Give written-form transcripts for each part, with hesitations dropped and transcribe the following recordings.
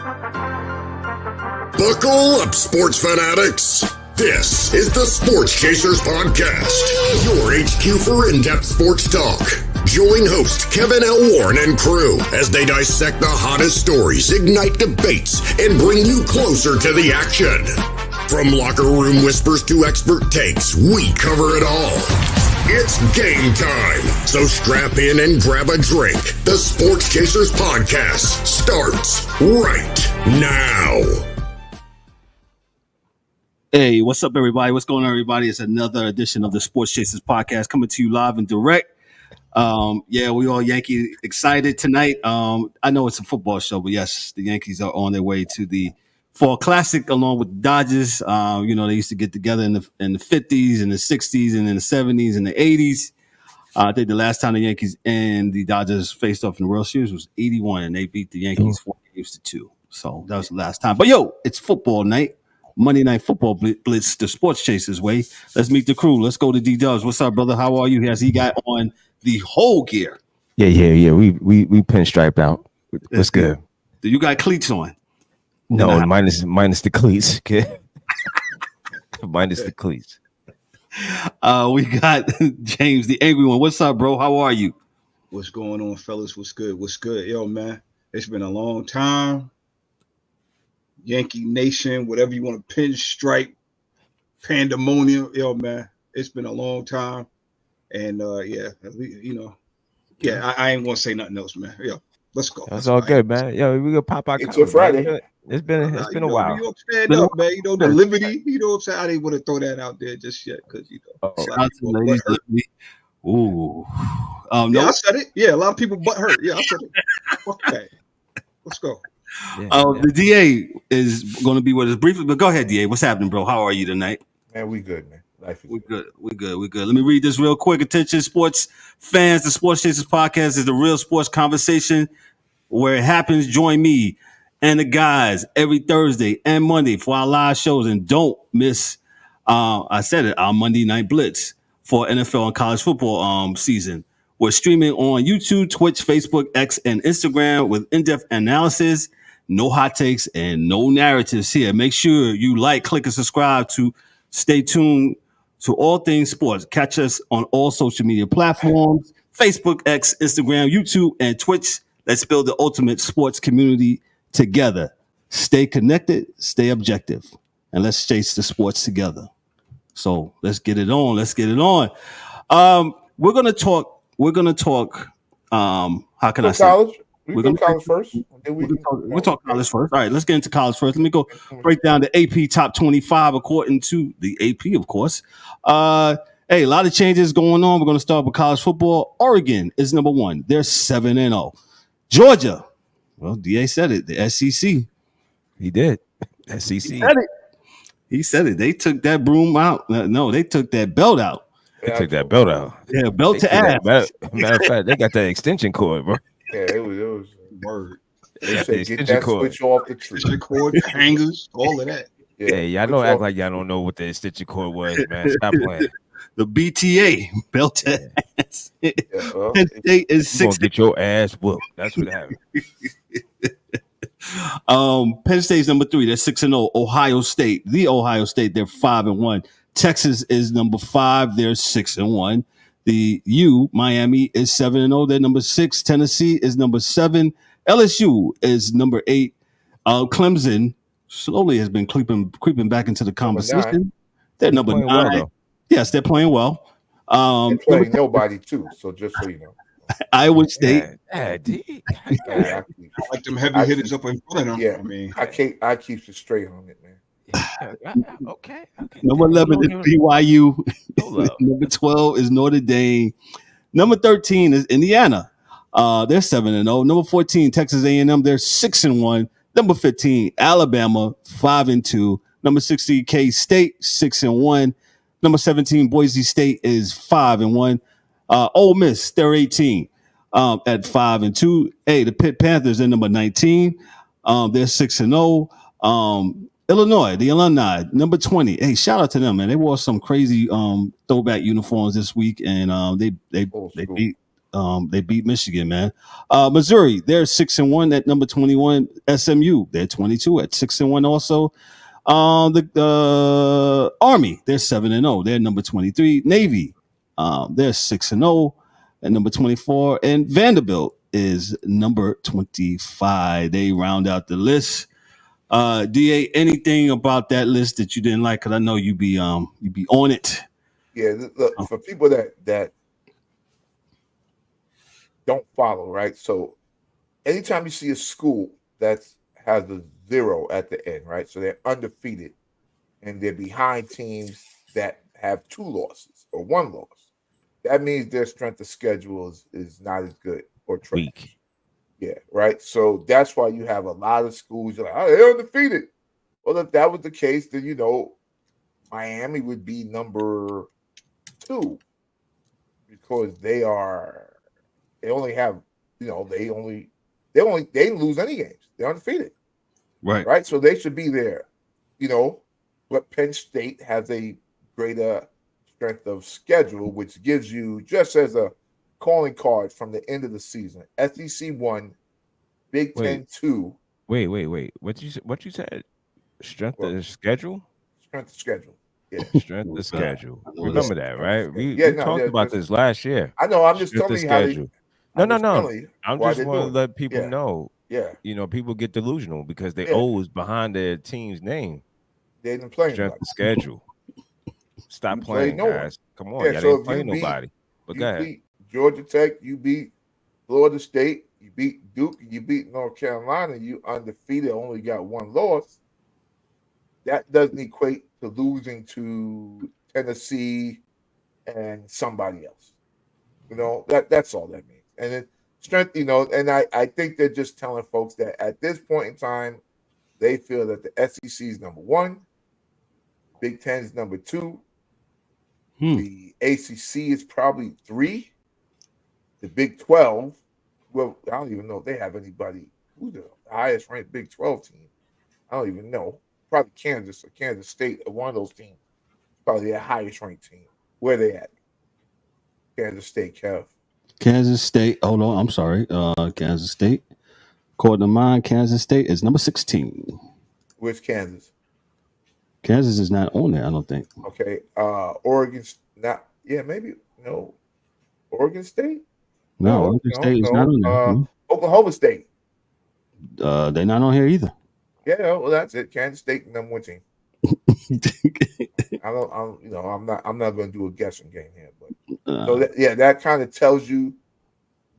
Buckle up, sports fanatics. This is the Sports Chasers Podcast, your HQ for in-depth sports talk. Join host Kevin L. Warren and crew as they dissect the hottest stories, ignite debates, and bring you closer to the action. From locker room whispers to expert takes, we cover it all. It's game time, so strap in and grab a drink. The Sports Chasers Podcast starts right now. Hey, what's up, everybody? What's going on, everybody? It's another edition of the Sports Chasers Podcast coming to you live and direct. We all Yankee excited tonight. I know it's a football show, but yes, the Yankees are on their way to the Fall Classic along with the Dodgers. They used to get together in the 50s and the 60s and in the 70s and the 80s. I think the last time the Yankees and the Dodgers faced off in the World Series was 81, and they beat the Yankees 4-2. So that was the last time. But it's football night. Monday Night Football Blitz, the Sports Chasers way. Let's meet the crew. Let's go to D-Dubs. What's up, brother? How are you? Has he got on the whole gear? Yeah. We pinstriped out. What's good? Do you got cleats on? No, minus the cleats. Okay. Minus the cleats. We got James, the angry one. What's up, bro? How are you? What's going on, fellas? What's good? Yo, man, it's been a long time. Yankee Nation, whatever you want to pinstripe, pandemonium. Yo, man, it's been a long time. And I ain't gonna say nothing else, man. Yo, let's go. That's all good, man. Yo, we gonna pop our until Friday. Man. It's been a while. New York stand up, man. The liberty. You know what I'm saying? I didn't want to throw that out there just yet because Ooh. I said it. Yeah, a lot of people butt hurt. Yeah, I said it. Okay, let's go. The DA is going to be with us briefly, but go ahead, DA. What's happening, bro? How are you tonight? Man, we good, man. Life is good. We good. Let me read this real quick. Attention, sports fans. The Sports Chasers Podcast is the real sports conversation where it happens. Join me and the guys every Thursday and Monday for our live shows. And don't miss, I said it, our Monday Night Blitz for NFL and college football season. We're streaming on YouTube, Twitch, Facebook, X, and Instagram with in-depth analysis. No hot takes and no narratives here. Make sure you like, click, and subscribe to stay tuned to all things sports. Catch us on all social media platforms, Facebook, X, Instagram, YouTube, and Twitch. Let's build the ultimate sports community together. Stay connected, stay objective, and let's chase the sports together. So let's get it on. We're going to talk. How can I say? College? We're going to college first. We'll talk college first. All right, let's get into college first. Let me go break down the AP top 25 according to the AP, of course. A lot of changes going on. We're going to start with college football. Oregon is number 1. They're 7-0. Georgia, well, DA said it. The SEC. He did. SEC. He said it. They took that broom out. No, they took that belt out. They took that belt out. Yeah, belt to ass. Matter of fact, they got that extension cord, bro. Yeah, it was word. They said get that switch off the tree. Extension cord, hangers, all of that. Yeah, y'all don't act like y'all don't know what the extension cord was, man. Stop playing. The BTA, belt to ass. Penn State is 6. You gonna get your ass whooped. That's what happened. Penn State's number 3. They're 6-0. Ohio State, they're 5-1. Texas is number 5. They're 6-1. The Miami is 7-0. They're number 6. Tennessee is number 7. LSU is number 8. Clemson slowly has been creeping back into the conversation. They're number 9. Well, yes, they're playing well. They're playing nobody too. So just so you know, Iowa State. I like them heavy hitters up in front of them. Yeah, I keep it straight on it, man. Okay. Number 11 is BYU. Number 12 is Notre Dame. Number 13 is Indiana. They're 7-0. Number 14, Texas A&M. They're 6-1. Number 15, Alabama, 5-2. Number 16, K-State, 6-1. Number 17, Boise State is 5-1. Ole Miss, they're 18 at 5-2. Hey, the Pitt Panthers are number 19. They're 6-0. Illinois, the alumni, number 20. Hey, shout out to them, man. They wore some crazy throwback uniforms this week, and they beat They beat Michigan, man. Missouri, they're 6-1 at number 21. SMU, they're 22 at 6-1 also. The Army, they're 7-0. They're number 23. Navy, they're 6-0 at number 24. And Vanderbilt is number 25. They round out the list. DA, anything about that list that you didn't like? Because I know you be on it. Yeah, look, for people that don't follow, right? So anytime you see a school that has a 0 at the end, right? So they're undefeated and they're behind teams that have 2 losses or 1 loss. That means their strength of schedule is not as good or weak. Yeah, right. So that's why you have a lot of schools you're like, oh, they're undefeated. Well, if that was the case, then Miami would be number 2 because they only have, they didn't lose any games. They're undefeated. Right. So they should be there, but Penn State has a greater strength of schedule, which gives you, just as a calling card from the end of the season, SEC 1, Big Ten 2. Wait. What you said? Strength of schedule? Strength of schedule. Yeah. Strength of schedule. Remember that, right? We talked about this last year. I know. I'm just telling you how they. No. I'm just want to let people know. Yeah. People get delusional because they always behind their team's name. They didn't play strength of schedule. Stop playing, guys. Come on, y'all so didn't play nobody. But go ahead. Beat Georgia Tech, you beat Florida State, you beat Duke, you beat North Carolina, you undefeated, only got 1 loss. That doesn't equate to losing to Tennessee and somebody else. That's all that means. And it strength, and I think they're just telling folks that at this point in time, they feel that the SEC is number 1, Big Ten is number 2, the ACC is probably 3, the Big 12. Well, I don't even know if they have anybody who's the highest ranked Big 12 team. I don't even know. Probably Kansas or Kansas State or one of those teams. Probably the highest ranked team. Where they at? Kansas State, Kev. Kansas State. Hold on. I'm sorry. Kansas State. According to mine, Kansas State is number 16. Where's Kansas? Kansas is not on there, I don't think. Okay. Oregon. Maybe. No. Oregon State? No, Oregon State is not on there. Oklahoma State. They're not on here either. Yeah, well, that's it. Kansas State, number 1 team. I'm not going to do a guessing game here, but that kind of tells you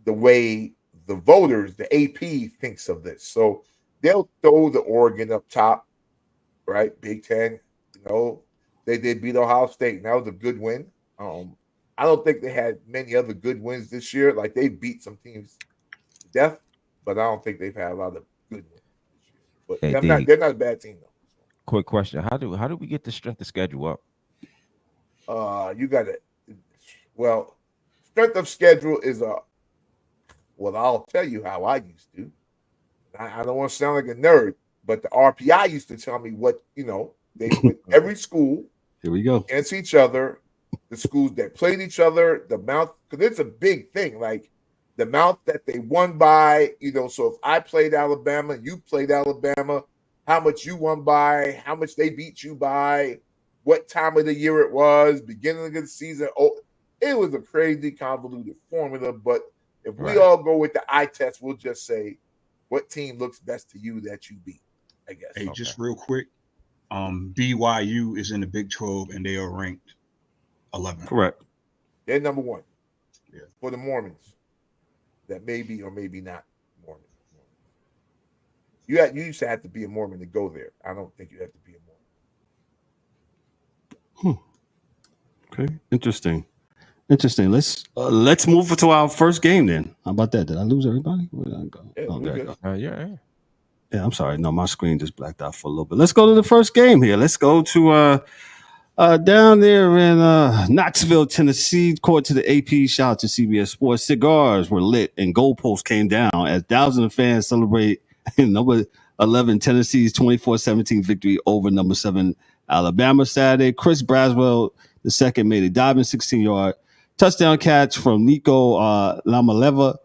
the way the voters, the AP, thinks of this. So they'll throw the Oregon up top, right? Big Ten, they did beat Ohio State, and that was a good win. I don't think they had many other good wins this year. Like, they beat some teams to death, but I don't think they've had a lot of good wins this year. But they're not a bad team, though. Quick question: How do we get the strength of schedule up? You got it. Well, strength of schedule is I'll tell you how I used to. I don't want to sound like a nerd, but the RPI used to tell me what they put every school. Here we go against each other. The schools that played each other, the amount, because it's a big thing. Like the amount that they won by. So if I played Alabama, you played Alabama. How much you won by, how much they beat you by, what time of the year it was, beginning of the season. Oh, it was a crazy convoluted formula. But if we all go with the eye test, we'll just say what team looks best to you that you beat, I guess. Hey, just real quick, BYU is in the Big 12 and they are ranked 11. Correct. They're number 1. Yeah. For the Mormons. That may be or maybe not Mormon. You used to have to be a Mormon to go there. I don't think you have to be a Mormon. Okay, interesting. Let's move to our first game then. How about that? Did I lose everybody? Where did I go? There I go. Yeah, I'm sorry. No, my screen just blacked out for a little bit. Let's go to the first game here. Let's go to down there in Knoxville, Tennessee. According to the AP, shout out to CBS Sports, cigars were lit and goalposts came down as thousands of fans celebrate number 11 Tennessee's 24-17 victory over number 7 Alabama Saturday. Chris Braswell II made a diving 16-yard Touchdown catch from Nico Lamavalella,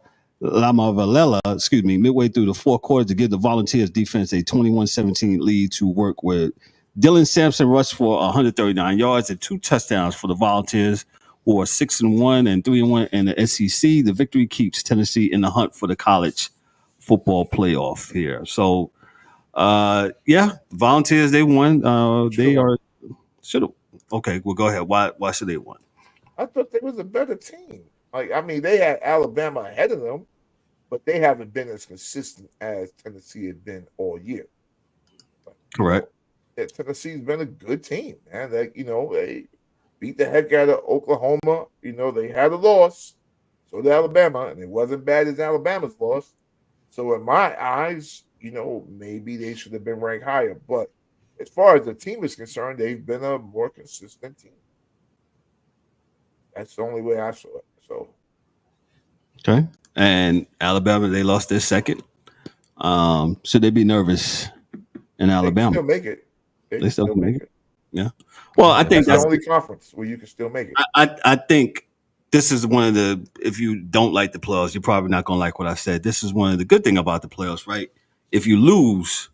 midway through the fourth quarter to give the Volunteers defense a 21-17 lead to work with. Dylan Sampson rushed for 139 yards and 2 touchdowns for the Volunteers, who are 6-1 and 3-1 in the SEC. The victory keeps Tennessee in the hunt for the college football playoff here. So, Volunteers, they won. Should have. Okay, well, go ahead. Why should they win? I thought they was a better team. They had Alabama ahead of them, but they haven't been as consistent as Tennessee had been all year. Correct. Tennessee's been a good team, man. They beat the heck out of Oklahoma. They had a loss. So did Alabama, and it wasn't bad as Alabama's loss. So in my eyes, maybe they should have been ranked higher. But as far as the team is concerned, they've been a more consistent team. That's the only way I saw it. So, okay. And Alabama, they lost their second. Should they be nervous in Alabama? They can still make it. They still can make it. Yeah. Well, I think that's the only conference where you can still make it. I think this is one of the. If you don't like the playoffs, you're probably not going to like what I said. This is one of the good thing about the playoffs, right? If you lose,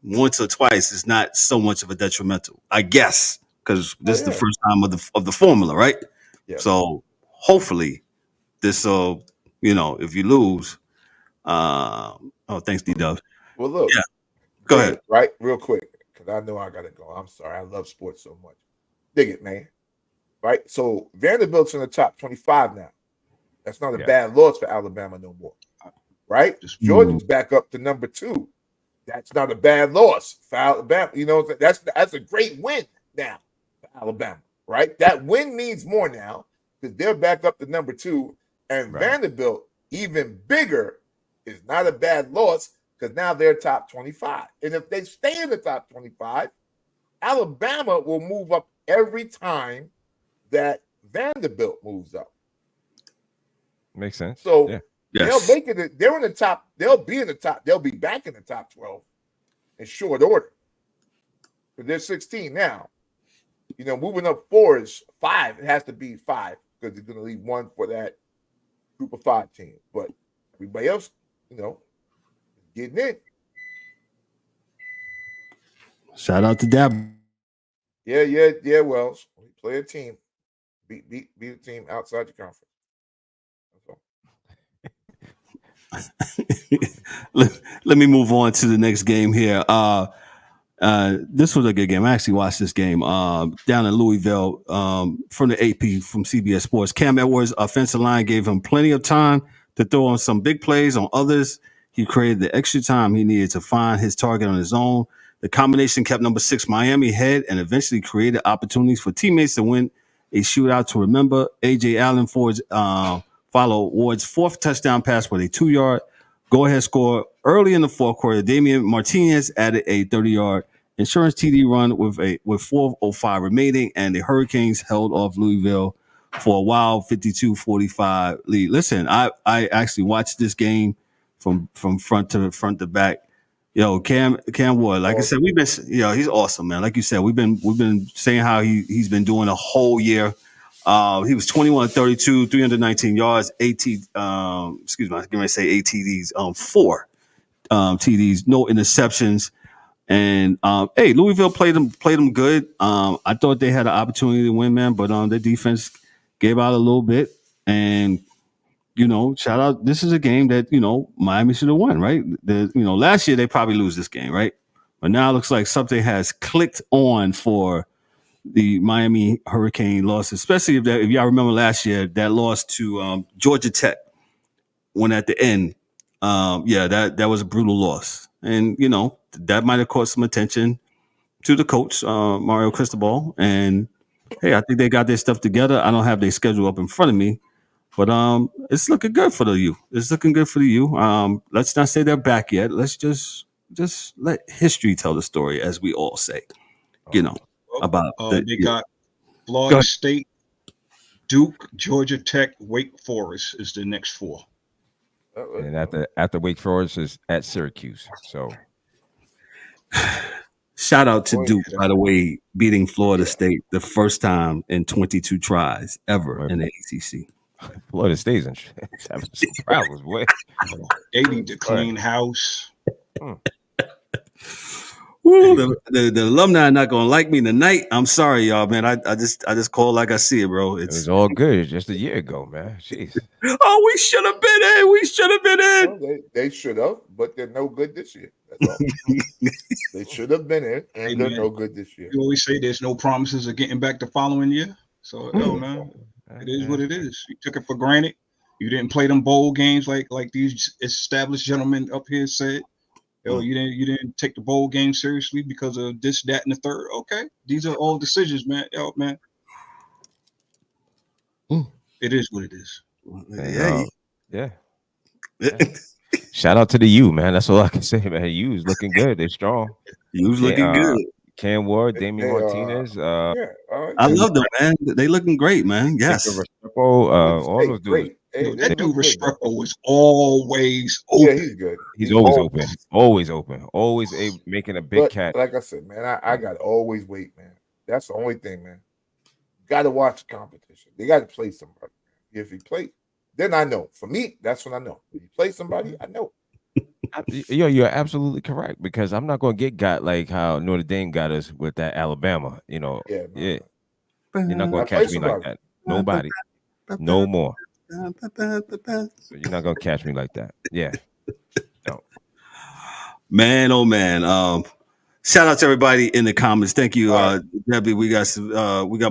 once or twice, it's not so much of a detrimental, I guess. Because this is the first time of the formula, right? Yeah. So hopefully this will, if you lose, thanks, D-Dubs. Well, look. Yeah. Go ahead. Right? Real quick, because I know I got to go. I'm sorry. I love sports so much. Dig it, man. Right? So Vanderbilt's in the top 25 now. That's not a bad loss for Alabama no more. Right? Georgia's back up to number 2. That's not a bad loss for Alabama. That's a great win now. Alabama, right? That win means more now because they're back up to number 2, and Vanderbilt, even bigger, is not a bad loss because now they're top 25. And if they stay in the top 25, Alabama will move up every time that Vanderbilt moves up. Makes sense. So they'll make it. They're in the top. They'll be in the top. They'll be back in the top 12 in short order. But they're 16 now. Moving up 4 is 5. It has to be 5 because they're going to leave 1 for that group of 5 team. But everybody else, getting in. Shout out to Dab. Yeah. Wells, play a team, beat a team outside your conference. Let me move on to the next game here. This was a good game. I actually watched this game down in Louisville from the AP from CBS Sports. Cam Edwards' offensive line gave him plenty of time to throw on some big plays. On others, he created the extra time he needed to find his target on his own. The combination kept number 6 Miami ahead and eventually created opportunities for teammates to win a shootout. To remember, A.J. Allen followed Ward's 4th touchdown pass with a 2-yard go-ahead score early in the fourth quarter. Damian Martinez added a 30-yard insurance TD run with 4:05 remaining, and the Hurricanes held off Louisville for a wild 52-45 lead. Listen, I actually watched this game from front to back. Cam Ward, like I said, we've been, he's awesome, man. Like you said, we've been saying how he's been doing a whole year. He was 21-32, 319 yards, 8 TDs, 4 TDs, no interceptions. And Louisville played them good. I thought they had an opportunity to win, man, but their defense gave out a little bit. And shout out. This is a game that Miami should have won, right? Last year they probably lose this game, right? But now it looks like something has clicked on for the Miami Hurricane loss, especially if y'all remember last year that loss to Georgia Tech. When at the end, that was a brutal loss, and that might have caused some attention to the coach, Mario Cristobal. And hey, I think they got their stuff together. I don't have their schedule up in front of me, but it's looking good for the U. It's looking good for the U. Let's not say they're back yet. Let's just let history tell the story, as we all say. About they got Florida State, Duke, Georgia Tech, Wake Forest is the next 4. And after Wake Forest is at Syracuse. So Shout out to Oh, Duke, yeah. by the way, beating Florida Yeah. State the first time in 22 tries ever in the ACC. Florida State's having some problems, boy. They need to clean house. Woo, the alumni are not gonna like me tonight. I'm sorry, y'all, man. I just call like I see it, bro. It It's was all good just a year ago, man. Jeez. oh, we should have been in. We should have been in. Well, they should have, but they're no good this year. That's all. They should have been in, and Hey, they're man. no good this year. You always say there's no promises of getting back the following year. So, yo, man, it is what it is. You took it for granted. You didn't play them bowl games like these established gentlemen up here said. Yo, you didn't take the bowl game seriously because of this, that, and the third. Okay, these are all decisions, man. Yo, man, it is what it is. Yeah. Shout out to the U, man. That's all I can say, man. U's looking good. They're strong. U's looking good. Cam Ward, Damian They, Martinez. I love them, man. They looking great, man. Yes. All those dudes. Great. Hey, Yo, that they dude good, Restrepo was always open. Yeah, he's good. He's always open. Always open. Always making a big But catch. like I said, man, I got to always wait, man. That's the only thing, man. Got to watch the competition. They got to play somebody. If he play, then I know. For me, that's when I know. If you play somebody, I know. Yo, you're absolutely correct because I'm not going to get got like how Notre Dame got us with that Alabama. You know, Yeah. You're not going to I play catch me like somebody. that. Nobody. No more. So you're not going to catch me like that. Yeah. No. Man, oh man. Shout out to everybody in the comments. Thank you, Debbie. We got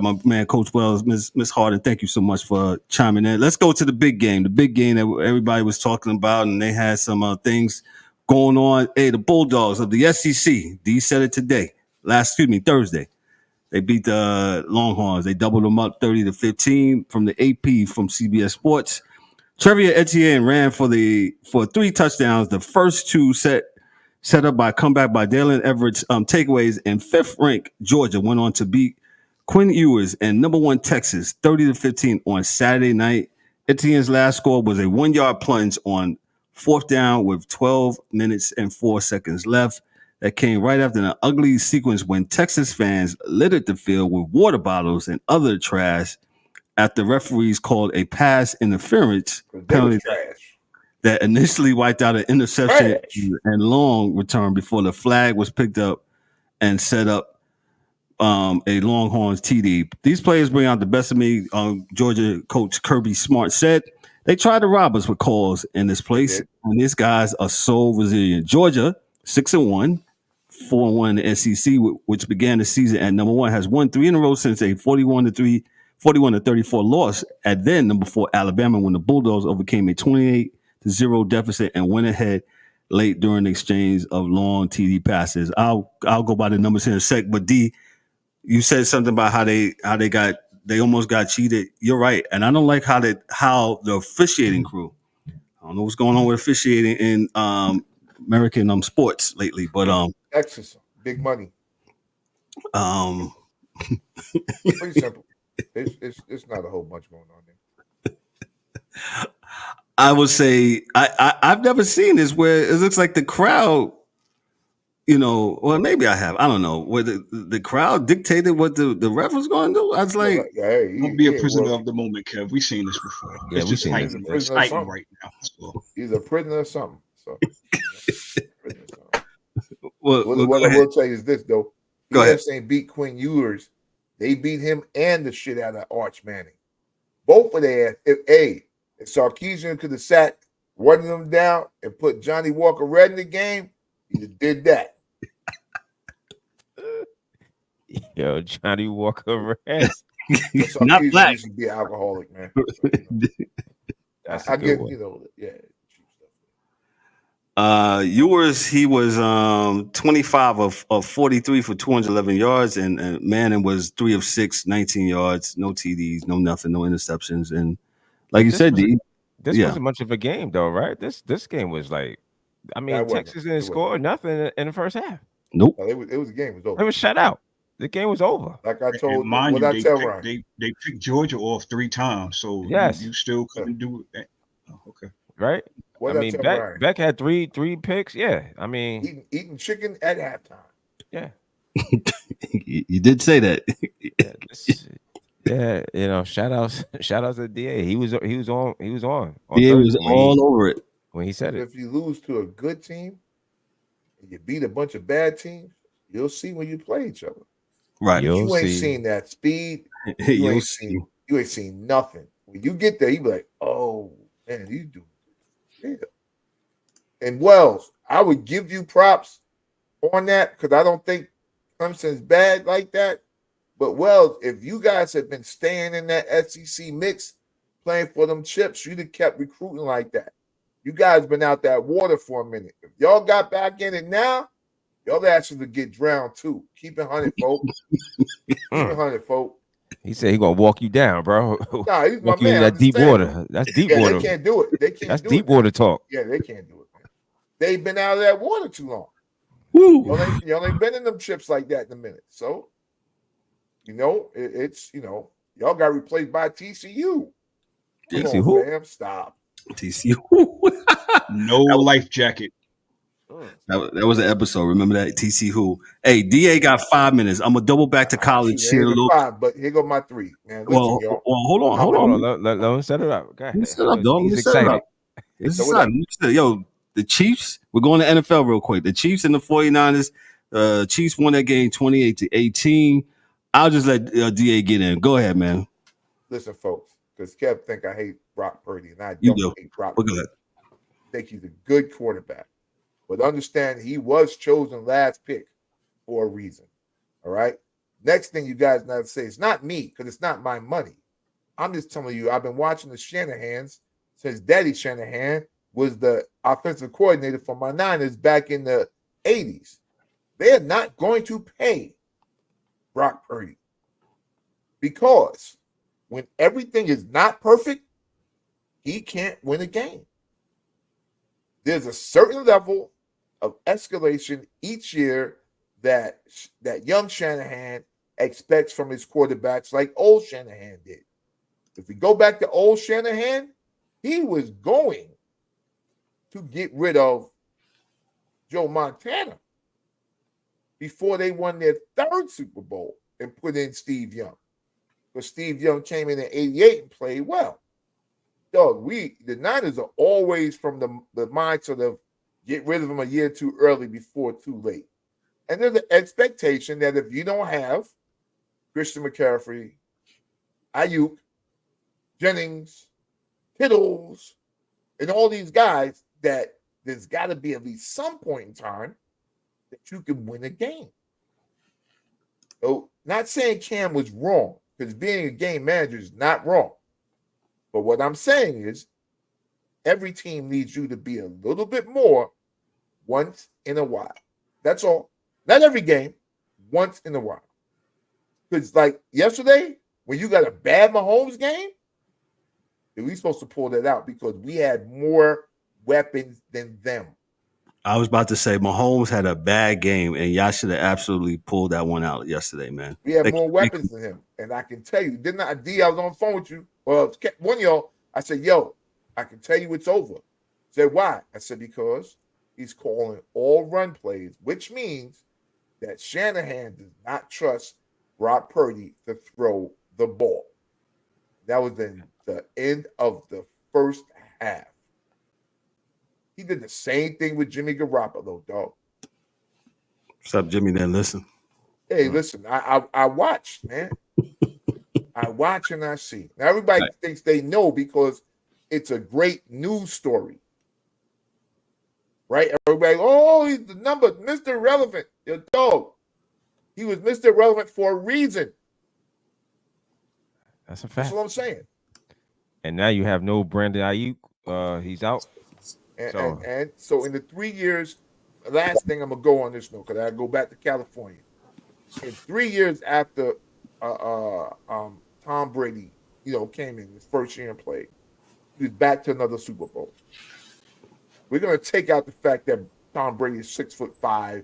my man Coach Wells, Miss Harden. Thank you so much for chiming in. Let's go to the big game that everybody was talking about, and they had some things going on. Hey, the Bulldogs of the SEC. D said it today. Thursday. They beat the Longhorns. They doubled them up 30-15 from the AP from CBS Sports. Trevor Etienne ran for 3 touchdowns. The first 2 set up by comeback by Dalen Everett's takeaways, and 5th-ranked Georgia went on to beat Quinn Ewers and number 1 Texas 30-15 on Saturday night. Etienne's last score was a 1-yard plunge on 4th down with 12 minutes and 4 seconds left. That came right after an ugly sequence when Texas fans littered the field with water bottles and other trash after referees called a pass interference penalty that initially wiped out an interception and long return before the flag was picked up and set up a Longhorns TD. These players bring out the best of me. Georgia coach Kirby Smart said they tried to rob us with calls in this place, and these guys are so resilient. Georgia 6-1, 4-1 in the SEC, which began the season at number 1, has won 3 in a row since a 41-34 loss at then number 4 Alabama when the Bulldogs overcame a 28-0 deficit and went ahead late during the exchange of long TD passes. I'll go by the numbers here in a sec, but D, you said something about how they almost got cheated. You're right, and I don't like how the officiating crew. I don't know what's going on with officiating in American sports lately, but Texas, big money. Pretty simple. It's not a whole bunch going on there. I would say I've never seen this where it looks like the crowd, well, maybe I have. I don't know. Where the crowd dictated what the ref was going to do. I was like, don't be a prisoner of the moment, Kev. We've seen this before. Yeah, it's just exciting right now. So. He's a prisoner of something. So, what I will tell you is this, though. Go ahead. Saying beat Quinn Ewers. They beat him and the shit out of Arch Manning. Both of their if Sarkisian could have sat one of them down and put Johnny Walker Red in the game, he did that. Yo, Johnny Walker Red. Not black. Used to be an alcoholic, man. That's I get, one. Ewers, he was 25 of 43 for 211 yards, and Manning was 3 of 6, 19 yards, no TDs, no nothing, no interceptions, and like you said, D. This wasn't much of a game, though, right? This game was like, Texas didn't score nothing in the first half. Nope. It was a game. It was over. It was shut out. The game was over. Like I told you, they picked Georgia off 3 times, so you still couldn't do it. Oh, okay. Right? Beck had three picks. Yeah. Eating chicken at halftime. Yeah. You did say that. Yeah, shout outs to DA. He was on DA was Thursday all over it. when he said it. If you lose to a good team and you beat a bunch of bad teams, you'll see when you play each other. Right. You'll You ain't see. seen that speed. You'll You ain't seen nothing. When you get there, you be like, oh man, you do. Yeah. And Wells, I would give you props on that because I don't think Clemson's bad like that. But Wells, if you guys had been staying in that SEC mix, playing for them chips, you'd have kept recruiting like that. You guys been out that water for a minute. If y'all got back in it now, y'all asses would get drowned too. Keep it 100, folks. Keep it 100, folks. He said he gonna walk you down, bro. Nah, he's my Walk you into man. that deep water. That's deep water. They can't do it. They can't That's do deep it. water talk. Yeah, they can't do it, man. They've been out of that water too long. Woo. Y'all ain't been in them chips like that in a minute. So, it's y'all got replaced by TCU. Come TCU on, who? fam, stop. TCU. No life jacket. That was an episode. Remember that? TC who? Hey, DA got 5 minutes. I'm gonna double back to college. Share a little. Five, but here go my three. Man, listen, y'all. Hold on. Let him set it up. Okay. Let me set it up, dog. He's excited. This is exciting. Yo, the Chiefs. We're going to NFL real quick. The Chiefs and the 49ers. Chiefs won that game 28-18. I'll just let DA get in. Go ahead, man. Listen, folks, because Kev think I hate Brock Purdy, and I You don't do. hate Brock Go Purdy. ahead. I think he's a good quarterback. But understand he was chosen last pick for a reason. All right. Next thing you guys now say, it's not me because it's not my money. I'm just telling you, I've been watching the Shanahans since Daddy Shanahan was the offensive coordinator for my Niners back in the 80s. They are not going to pay Brock Purdy because when everything is not perfect, he can't win a game. There's a certain level of escalation each year that young Shanahan expects from his quarterbacks like old Shanahan did. If we go back to old Shanahan, he was going to get rid of Joe Montana before they won their third Super Bowl and put in Steve Young. Because Steve Young came in 88 and played well. Dog, the Niners are always from the mindset of get rid of them a year too early before too late. And there's an expectation that if you don't have Christian McCaffrey, Ayuk, Jennings, Kittles, and all these guys, that there's got to be at least some point in time that you can win a game. So, not saying Cam was wrong, because being a game manager is not wrong. But what I'm saying is every team needs you to be a little bit more once in a while. That's all. Not every game, once in a while. Because like yesterday, when you got a bad Mahomes game, we supposed to pull that out because we had more weapons than them. I was about to say Mahomes had a bad game, and y'all should have absolutely pulled that one out yesterday, man. We had more weapons than him. And I can tell you, didn't I, D, I was on the phone with you. Well, one of y'all, I said, yo, I can tell you it's over. I said, why? I said, because he's calling all run plays, which means that Shanahan does not trust Brock Purdy to throw the ball. That was in the end of the first half. He did the same thing with Jimmy Garoppolo, dog. What's up, Jimmy? Then listen. Hey, listen, I watch, man. I watch and I see. Now, everybody thinks they know because it's a great news story. Right? Everybody, oh, he's the number, Mr. Relevant. Your dog. He was Mr. Relevant for a reason. That's a fact. That's what I'm saying. And now you have no Brandon Ayuk. He's out. And so in the 3 years, last thing I'm going to go on this note, because I go back to California. In 3 years after Tom Brady, came in his first year and played, he was back to another Super Bowl. We're going to take out the fact that Tom Brady is 6'5",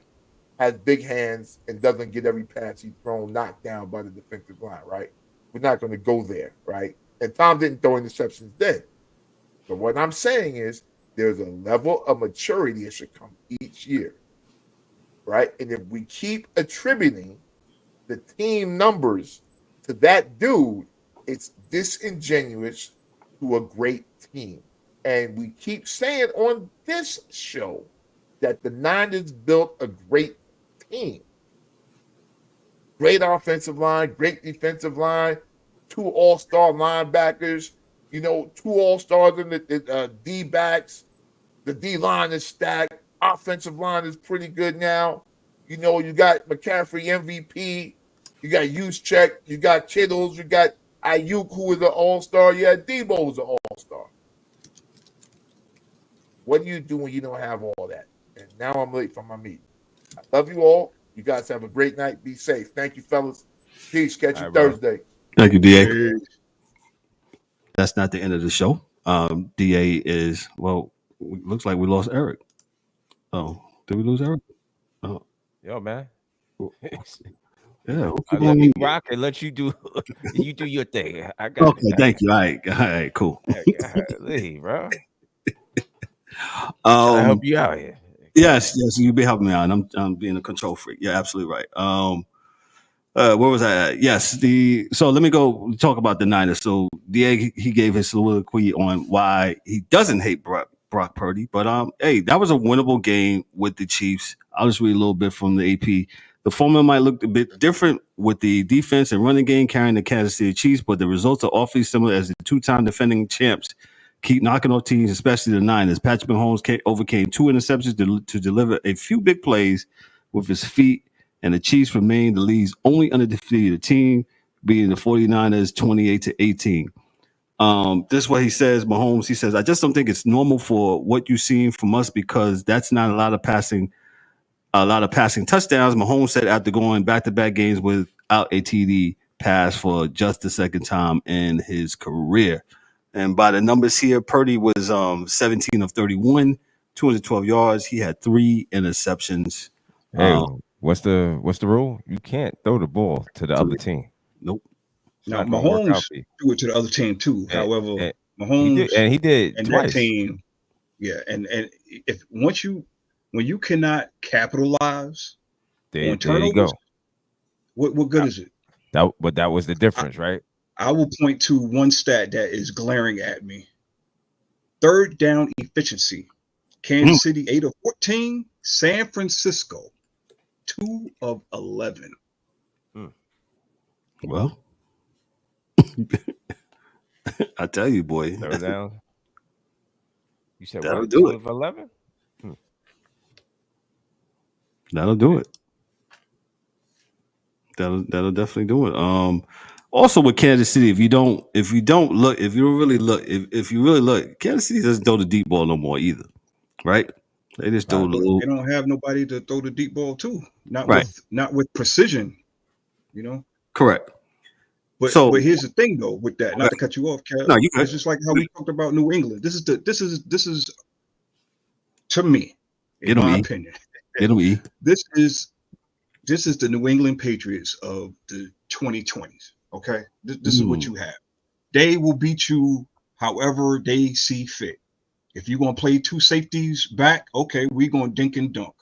has big hands, and doesn't get every pass he's thrown knocked down by the defensive line, right? We're not going to go there, right? And Tom didn't throw interceptions then. So what I'm saying is there's a level of maturity that should come each year. right? And if we keep attributing the team numbers to that dude, it's disingenuous to a great team. And we keep saying on this show that the Niners built a great team. Great offensive line, great defensive line, 2 all-star linebackers, 2 all-stars in the D-backs. The D-line is stacked. Offensive line is pretty good now. You got McCaffrey MVP. You got Juszczyk. You got Kittles. You got Ayuk, who is an all-star. You had Debo, who's an all-star. What do you do when you don't have all that? And now I'm late for my meeting. I love you all. You guys have a great night. Be safe. Thank you, fellas. Peace. Catch you Thursday. Thank you, DA. That's not the end of the show. DA is, looks like we lost Eric. Oh, did we lose Eric? Oh, yo, man. Yeah, let me rock and let you do your thing. I got okay, thank you. All right, cool. Hey, bro. I help you out here. Yes, you be helping me out. And I'm being a control freak. Yeah, absolutely right. Where was I at? Yes, so let me go talk about the Niners. So DA he gave his soliloquy on why he doesn't hate Brock Purdy, but hey, that was a winnable game with the Chiefs. I'll just read a little bit from the AP. The formula might look a bit different with the defense and running game carrying the Kansas City Chiefs, but the results are awfully similar as the 2-time defending champs keep knocking off teams, especially the Niners. Patrick Mahomes overcame 2 interceptions to deliver a few big plays with his feet, and the Chiefs remain the league's only undefeated team, beating the 49ers 28-18. This is what he says, Mahomes. He says, I just don't think it's normal for what you've seen from us because that's not a lot of passing touchdowns. Mahomes said after going back-to-back games without a TD pass for just the second time in his career. And by the numbers here, Purdy was 17 of 31, 212 yards. He had 3 interceptions. Hey, what's the rule? You can't throw the ball to the other team. Nope. Now Mahomes threw it to the other team too. However, Mahomes he did and twice. That team, yeah. And if when you cannot capitalize on turnovers, what good is it? But that was the difference, right? I will point to one stat that is glaring at me. 3rd down efficiency. Kansas City 8 of 14. San Francisco 2 of 11. Well, I tell you, boy. 3rd down. You said that'll what? do 2 it. of 11? That'll do it. That'll definitely do it. Also with Kansas City, if you really look, Kansas City doesn't throw the deep ball no more either, right? They just throw They don't have nobody to throw the deep ball to, not with precision, Correct. But here's the thing though, with that, not to cut you off, Kev. No, you good. It's just like how we talked about New England. This is to me, in my opinion. This is the New England Patriots of the 2020s. Okay, this is what you have. They will beat you however they see fit. If you're gonna play 2 safeties back, okay, we're gonna dink and dunk.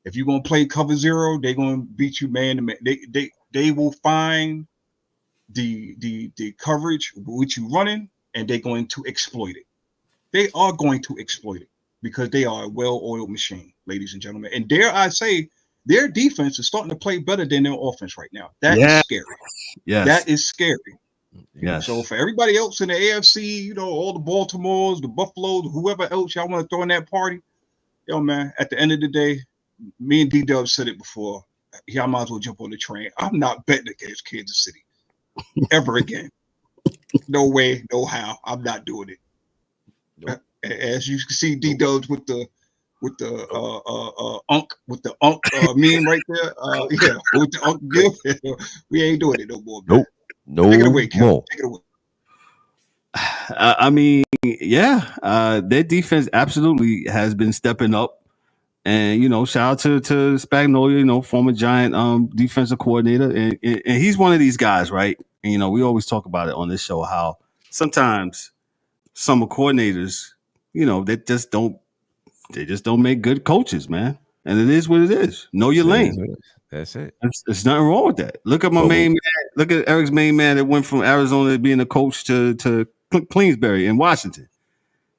If you're gonna play cover 0, they're gonna beat you man to man. They will find the coverage which you running, and they're going to exploit it. They are going to exploit it because they are a well-oiled machine, ladies and gentlemen. And dare I say, their defense is starting to play better than their offense right now. That is scary. Yes. That is scary. Yes. So for everybody else in the AFC, all the Baltimores, the Buffaloes, whoever else y'all want to throw in that party, man, at the end of the day, me and D-Dub said it before. I might as well jump on the train. I'm not betting against Kansas City ever again. No way, no how. I'm not doing it. Nope. As you can see, D-Dubs with the unk meme right there. With the unk gift. We ain't doing it no more. Man. Nope. Take it away, Kevin. Take it away. I mean, their defense absolutely has been stepping up. And, shout out to Spagnuolo, former Giant defensive coordinator. And he's one of these guys, right? And, we always talk about it on this show, how sometimes some coordinators, they just don't make good coaches, man. and it is what it is. Know your lane. That's it. There's nothing wrong with that. Look at my main man. Look at Eric's main man that went from Arizona to being a coach to Queensbury in Washington.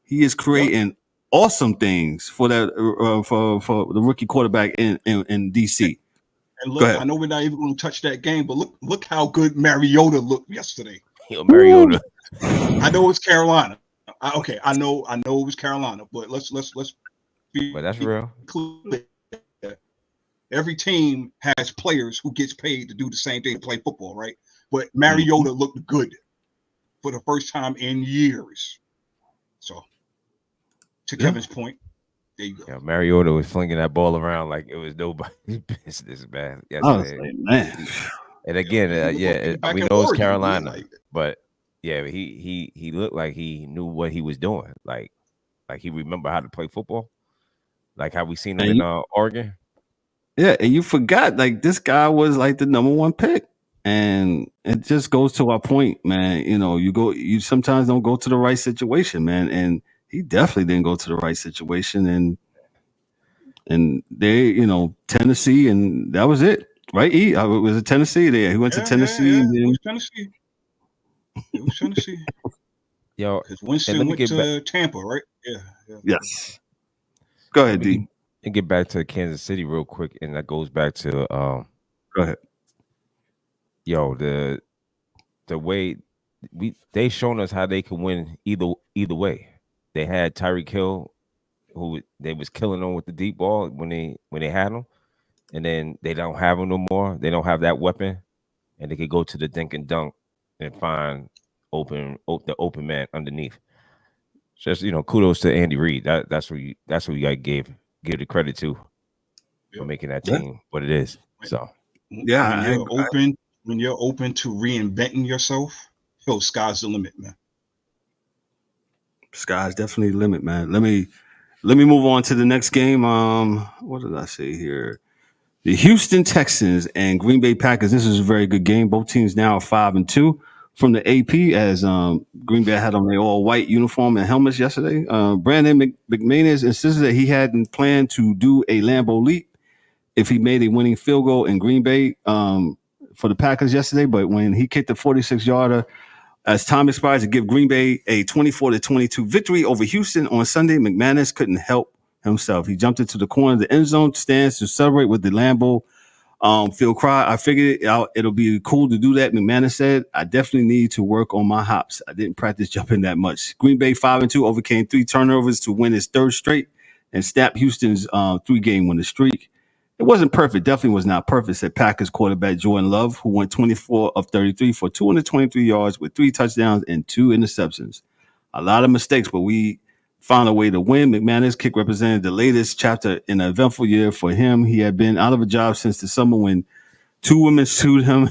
He is creating awesome things for that for the rookie quarterback in DC. And look, I know we're not even going to touch that game, but look how good Mariota looked yesterday. Mariota. I know it's Carolina. I know it was Carolina, but let's be. But that's real. Clear. Every team has players who gets paid to do the same thing, play football, right? But Mariota looked good for the first time in years. So, to Kevin's point, there you go. Yeah, Mariota was flinging that ball around like it was nobody's business, man. Man. And again, we know it's Carolina, but yeah, he looked like he knew what he was doing. Like he remembered how to play football, like how we seen him in Oregon. Yeah, and you forgot, like, this guy was like the number one pick. And it just goes to our point, man. You sometimes don't go to the right situation, man. And he definitely didn't go to the right situation. And they, Tennessee, and that was it, right? It was Tennessee there. He went to Tennessee. Yeah. It was Tennessee. It was Tennessee. Yo, because Winston went to Tampa, right? Yeah. Yes. Go ahead, D. And get back to Kansas City real quick, and that goes back to go ahead. Yo, the way they shown us how they can win either way. They had Tyreek Hill, who they was killing them with the deep ball when they had him, and then they don't have him no more. They don't have that weapon, and they could go to the dink and dunk and find the open man underneath. Just kudos to Andy Reid. That's what you gotta give the credit to for making that team what it is. So when you're open to reinventing yourself, sky's the limit, man. Sky's definitely the limit, man. Let me move on to the next game. What did I say here? The Houston Texans and Green Bay Packers. This is a very good game. Both teams now are 5-2 from the AP, as Green Bay had on their all-white uniform and helmets yesterday. Brandon McManus insisted that he hadn't planned to do a Lambeau leap if he made a winning field goal in Green Bay for the Packers yesterday. But when he kicked the 46-yarder as time expired to give Green Bay a 24-22 victory over Houston on Sunday, McManus couldn't help himself. He jumped into the corner of the end zone stands to celebrate with the Lambeau field cry. I figured it'll be cool to do that. McManus said, I definitely need to work on my hops. I didn't practice jumping that much. Green Bay 5-2 overcame 3 turnovers to win its third straight and snap Houston's 3-game winning streak. It wasn't perfect. Definitely was not perfect, said Packers quarterback Jordan Love, who went 24 of 33 for 223 yards with 3 touchdowns and 2 interceptions. A lot of mistakes, but we found a way to win. McManus' kick represented the latest chapter in an eventful year for him. He had been out of a job since the summer when 2 women sued him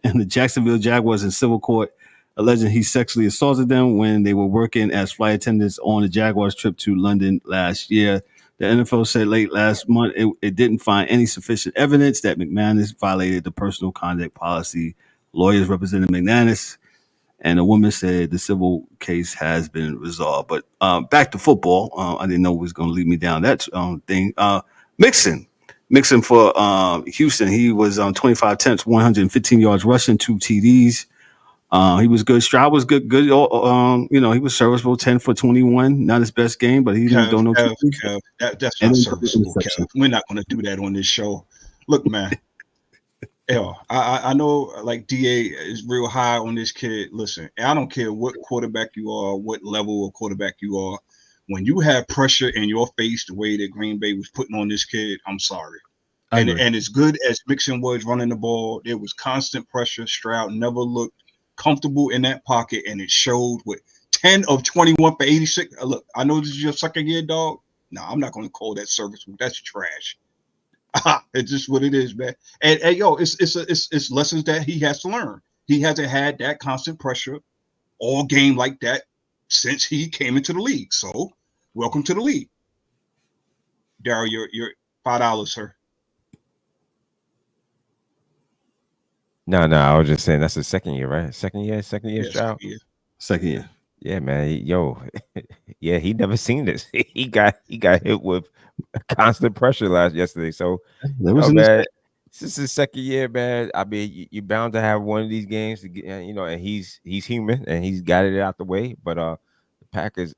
and the Jacksonville Jaguars in civil court, alleging he sexually assaulted them when they were working as flight attendants on the Jaguars' trip to London last year. The NFL said late last month it didn't find any sufficient evidence that McManus violated the personal conduct policy. Lawyers represented McManus, and a woman said the civil case has been resolved. But back to football. I didn't know it was going to lead me down that thing. Mixon for Houston. He was on 25 attempts, 115 yards rushing, 2 TDs. He was good. Stroud was good. He was serviceable, 10 for 21. Not his best game, but he didn't go no. That's not serviceable, Kev. We're not going to do that on this show. Look, man. I know, like, DA is real high on this kid. Listen, I don't care what quarterback you are, what level of quarterback you are. When you have pressure in your face, the way that Green Bay was putting on this kid, I'm sorry. And as good as Mixon was running the ball, there was constant pressure. Stroud never looked comfortable in that pocket, and it showed with 10 of 21 for 86. Look, I know this is your second year, dog. No, I'm not going to call that serviceable. That's trash. It's just what it is, man. And it's lessons that he has to learn. He hasn't had that constant pressure all game like that since he came into the league. So, welcome to the league, Daryl. You're $5, sir. No, I was just saying that's the second year, right? Second year, Stroud? Second year. Yeah, man. Yeah, he never seen this. He got hit with constant pressure yesterday. So, That was in man, this is his second year, man. I mean, you're bound to have one of these games to get, and he's human and he's got it out the way. But the Packers,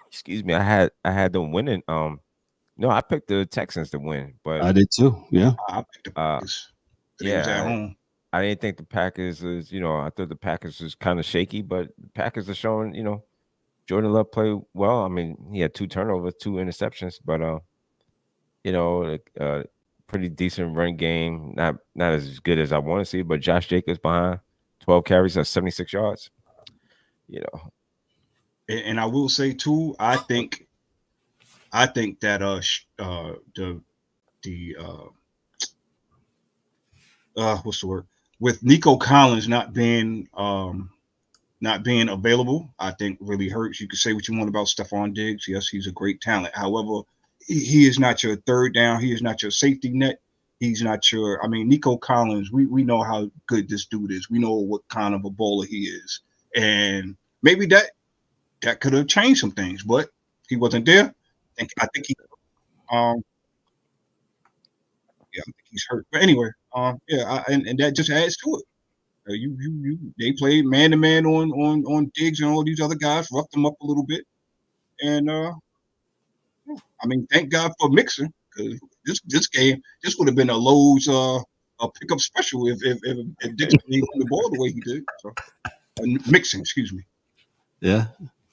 excuse me, I had them winning. No, I picked the Texans to win, but I did too. Yeah. I picked the Packers. They was at home. I didn't think the Packers is, I thought the Packers was kind of shaky, but the Packers are showing, Jordan Love played well. I mean, he had 2 turnovers, 2 interceptions, but pretty decent run game. Not as good as I want to see, but Josh Jacobs behind 12 carries at 76 yards. And I will say too, I think that what's the word, with Nico Collins not being available, I think really hurts. You can say what you want about Stephon Diggs. Yes, he's a great talent. However, he is not your third down. He is not your safety net. He's not your. I mean, Nico Collins. We know how good this dude is. We know what kind of a bowler he is, and maybe that could have changed some things, but he wasn't there. And I think I think he's hurt. But anyway, and that just adds to it. They played man to man on Diggs and all these other guys, roughed them up a little bit, and I mean, thank God for Mixon, because this game would have been a Lowe's a pickup special if Dixon didn't run the ball the way he did. So Mixon, excuse me. Yeah.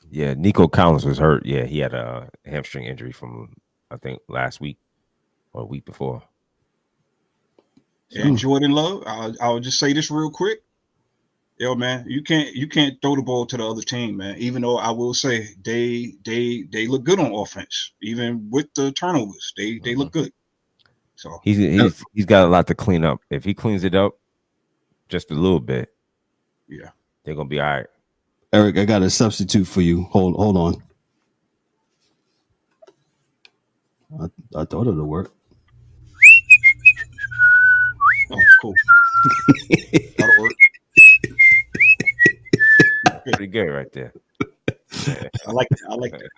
Yeah, Nico Collins was hurt. Yeah, he had a hamstring injury from I think last week or a week before. And Jordan Love, I'll just say this real quick. Yo, man, you can't throw the ball to the other team, man. Even though I will say they look good on offense, even with the turnovers, they look good. So he's got a lot to clean up. If he cleans it up just a little bit, yeah, they're gonna be all right. Eric, I got a substitute for you. Hold on. I thought it'll work. Oh, cool. That'll work. Pretty good right there. Yeah. I like that.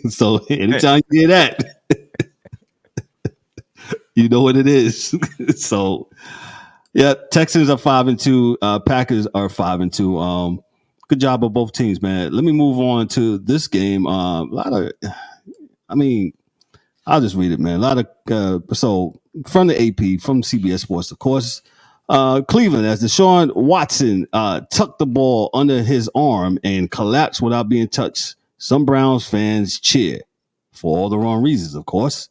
So anytime you hear that, you know what it is. So yeah, Texans are 5-2. Packers are 5-2. Good job of both teams, man. Let me move on to this game. I'll just read it, man. A lot of so from the AP, from CBS Sports, of course. Cleveland, as Deshaun Watson tucked the ball under his arm and collapsed without being touched. Some Browns fans cheer for all the wrong reasons, of course.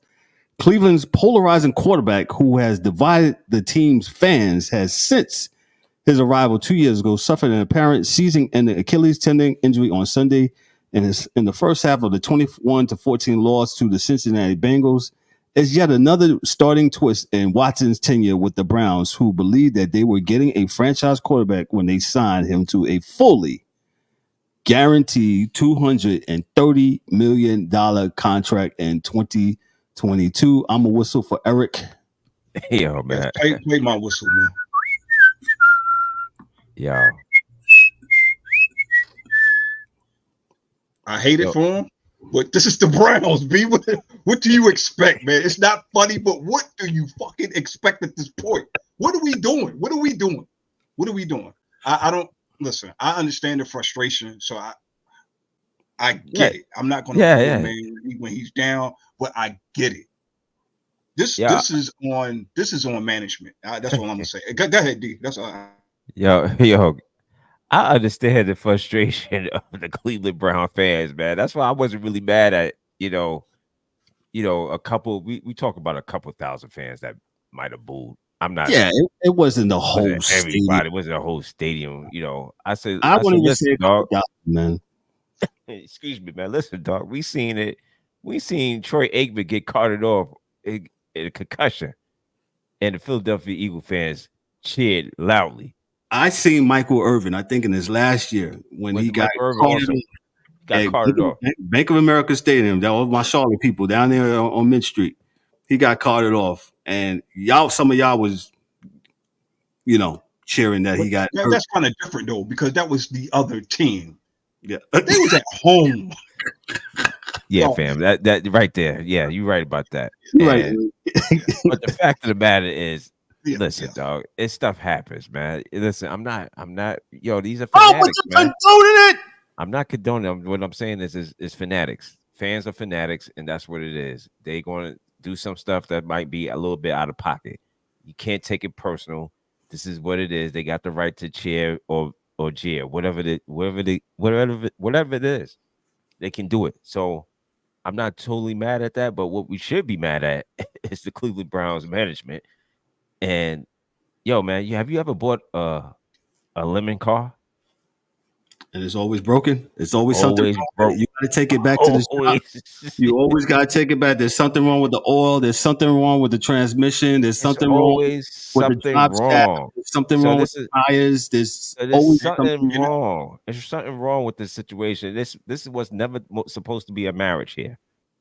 Cleveland's polarizing quarterback, who has divided the team's fans, has since his arrival 2 years ago suffered an apparent season and the Achilles tendon injury on Sunday in the first half of the 21-14 loss to the Cincinnati Bengals. Is yet another starting twist in Watson's tenure with the Browns, who believed that they were getting a franchise quarterback when they signed him to a fully guaranteed $230 million contract in 2022. I'm a whistle for Eric. Yo, man. Play my whistle, man. Yo. I hate it for him, but this is the Browns, B. What do you expect, man? It's not funny, but what do you fucking expect at this point? What are we doing? I don't listen. I understand the frustration, so I get it. I'm not going to man when he's down, but I get it. This is on management. That's all I'm gonna say. Go ahead, D. That's all. Yo. I understand the frustration of the Cleveland Brown fans, man. That's why I wasn't really mad at, a couple. We talk about a couple thousand fans that might have booed. I'm not. Yeah, it wasn't the whole everybody. stadium. It wasn't a whole stadium. I wouldn't even say dog, man. Excuse me, man. Listen, dog. We seen it. We seen Troy Aikman get carted off in a concussion, and the Philadelphia Eagle fans cheered loudly. I seen Michael Irvin, I think in his last year when he got carted off. Bank of America Stadium. That was my Charlotte people down there on Mint Street. He got carted off, and some of y'all was, cheering that he got hurt. That's kind of different though, because that was the other team. Yeah, they was at home. Yeah, fam. That right there. Yeah, you're right about that. Right. But the fact of the matter is, listen, dog, stuff happens, man. Listen, I'm not. Yo, these are fanatics, man. Condoning it. I'm not condoning. What I'm saying is fanatics. Fans are fanatics, and that's what it is. They're going to do some stuff that might be a little bit out of pocket. You can't take it personal. This is what it is. They got the right to cheer or jeer, whatever it is. They can do it. So I'm not totally mad at that, but what we should be mad at is the Cleveland Browns management. And yo, man, have you ever bought a lemon car? And it's always broken. It's always something broken. You got to take it back to the shop. You always got to take it back. There's something wrong with the oil. There's something wrong with the transmission. There's something wrong with the drop shaft. There's something wrong with the tires. There's always something wrong. There's something wrong with this situation. This was never supposed to be a marriage here.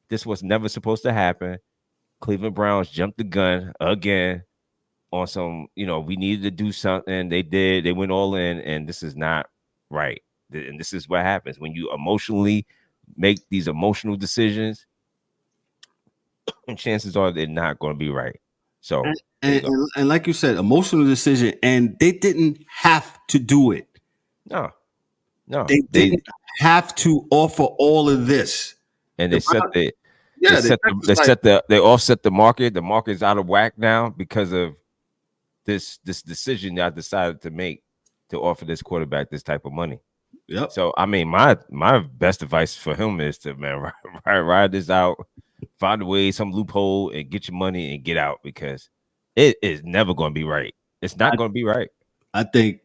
This was never supposed to happen. Cleveland Browns jumped the gun again on some, we needed to do something. They did. They went all in, and this is not right. And this is what happens when you emotionally make these emotional decisions. And chances are they're not going to be right. So, and like you said, emotional decision, and they didn't have to do it. No, they didn't have to offer all of this. And they offset the market. The market's out of whack now because of this decision I decided to make to offer this quarterback this type of money. Yep. So I mean, my best advice for him is to ride this out, find a way, some loophole, and get your money and get out, because it is never going to be right. It's not going to be right. I think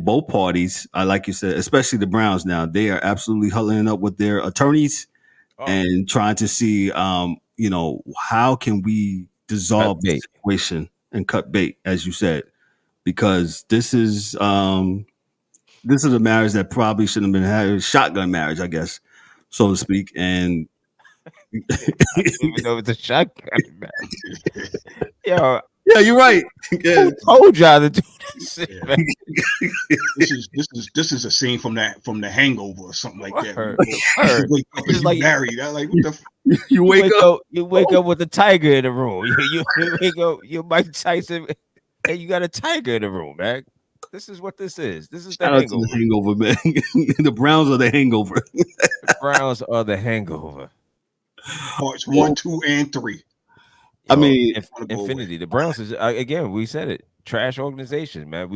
both parties, like you said, especially the Browns now, they are absolutely huddling up with their attorneys and trying to see, how can we dissolve the situation and cut bait, as you said, because this is a marriage that probably shouldn't have been had, a shotgun marriage, I guess, so to speak. And I don't even know it's a shotgun marriage. Yo, yeah, you're right. Yeah. Who told y'all to do this? Yeah. This is a scene from The Hangover or something like that. You wake up and you married. I'm like, what the? You wake up. You wake up with a tiger in the room. You wake up. You're Mike Tyson, and you got a tiger in the room, man. This is what this is. This is the hangover. The hangover, man. The Browns are the hangover. The Browns are the hangover. Parts 1, 2, and 3. I mean, infinity. The Browns is again. We said it. Trash organization, man.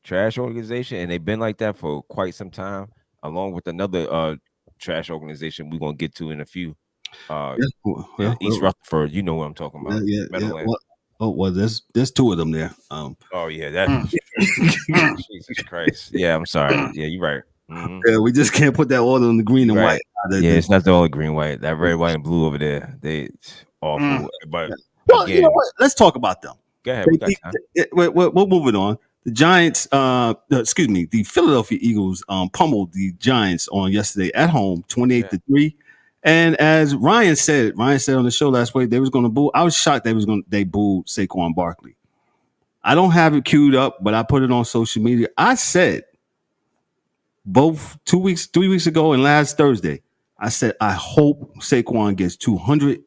Trash organization, and they've been like that for quite some time. Along with another trash organization we're gonna get to in a few. East Rutherford, you know what I'm talking about. Well, there's two of them there. Oh yeah, that. Jesus Christ. Yeah, I'm sorry. Yeah, you're right. Mm-hmm. Yeah, we just can't put that all on the green and white. Yeah, it's not the only green white. That red, white, and blue over there. They awful. But again, you know what? Let's talk about them. Go ahead. We got time. We'll move it on. The Giants, the Philadelphia Eagles pummeled the Giants on yesterday at home, 28-3. And as Ryan said on the show last week, they was going to boo. I was shocked they booed Saquon Barkley. I don't have it queued up, but I put it on social media. I said both 3 weeks ago and last Thursday, I said, I hope Saquon gets 200.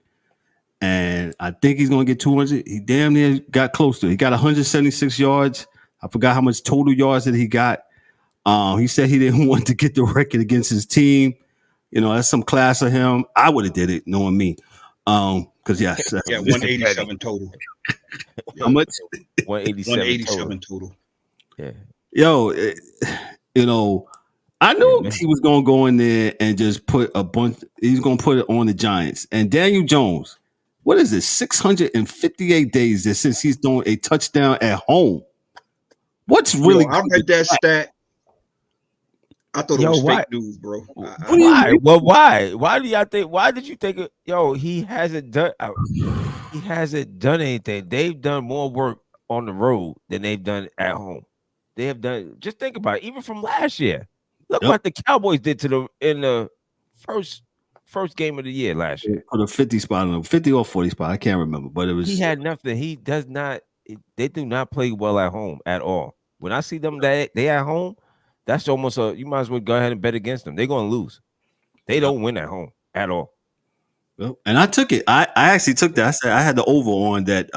And I think he's going to get 200. He damn near got close to it. He got 176 yards. I forgot how much total yards that he got. He said he didn't want to get the record against his team. That's some class of him. I would have did it, knowing me. Because, yes. 187 total. How much? 187 total. Yeah. Yo, I knew he was going to go in there and just put he's going to put it on the Giants. And Daniel Jones, what is it, 658 days since he's thrown a touchdown at home? What's really I read that stat. I thought it was fake news, bro. Why? Well, why? Why do y'all think? Why did you think it? Yo, he hasn't done. He hasn't done anything. They've done more work on the road than they've done at home. They have done. Just think about it. Even from last year, look what the Cowboys did in the first game of the year last year. On the 50 spot, on the 50 or 40 spot, I can't remember, but it was. He had nothing. He does not. They do not play well at home at all. When I see them that they at home, that's almost you might as well go ahead and bet against them. They're gonna lose. They don't win at home at all. Well, and I took it. I actually took that. I said I had the over on that.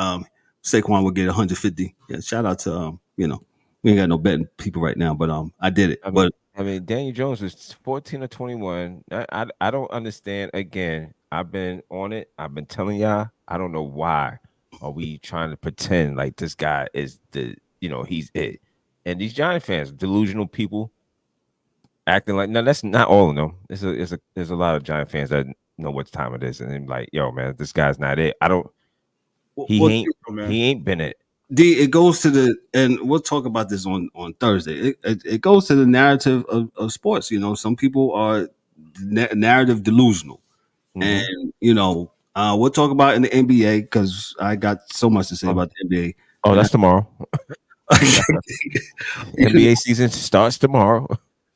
Saquon would get 150. Yeah, shout out to we ain't got no betting people right now, but I did it. I mean, Daniel Jones was 14 or 21. I don't understand. Again, I've been on it. I've been telling y'all. I don't know why are we trying to pretend like this guy is he's it. And these Giant fans, delusional people, acting like that's not all of them. There's a lot of Giant fans that know what time it is, and they're like, "Yo, man, this guy's not it." I don't. He ain't been it. It goes to and we'll talk about this on Thursday. It goes to the narrative of sports. Some people are narrative delusional, and we'll talk about in the NBA because I got so much to say about the NBA. Oh, that's tomorrow. NBA season starts tomorrow.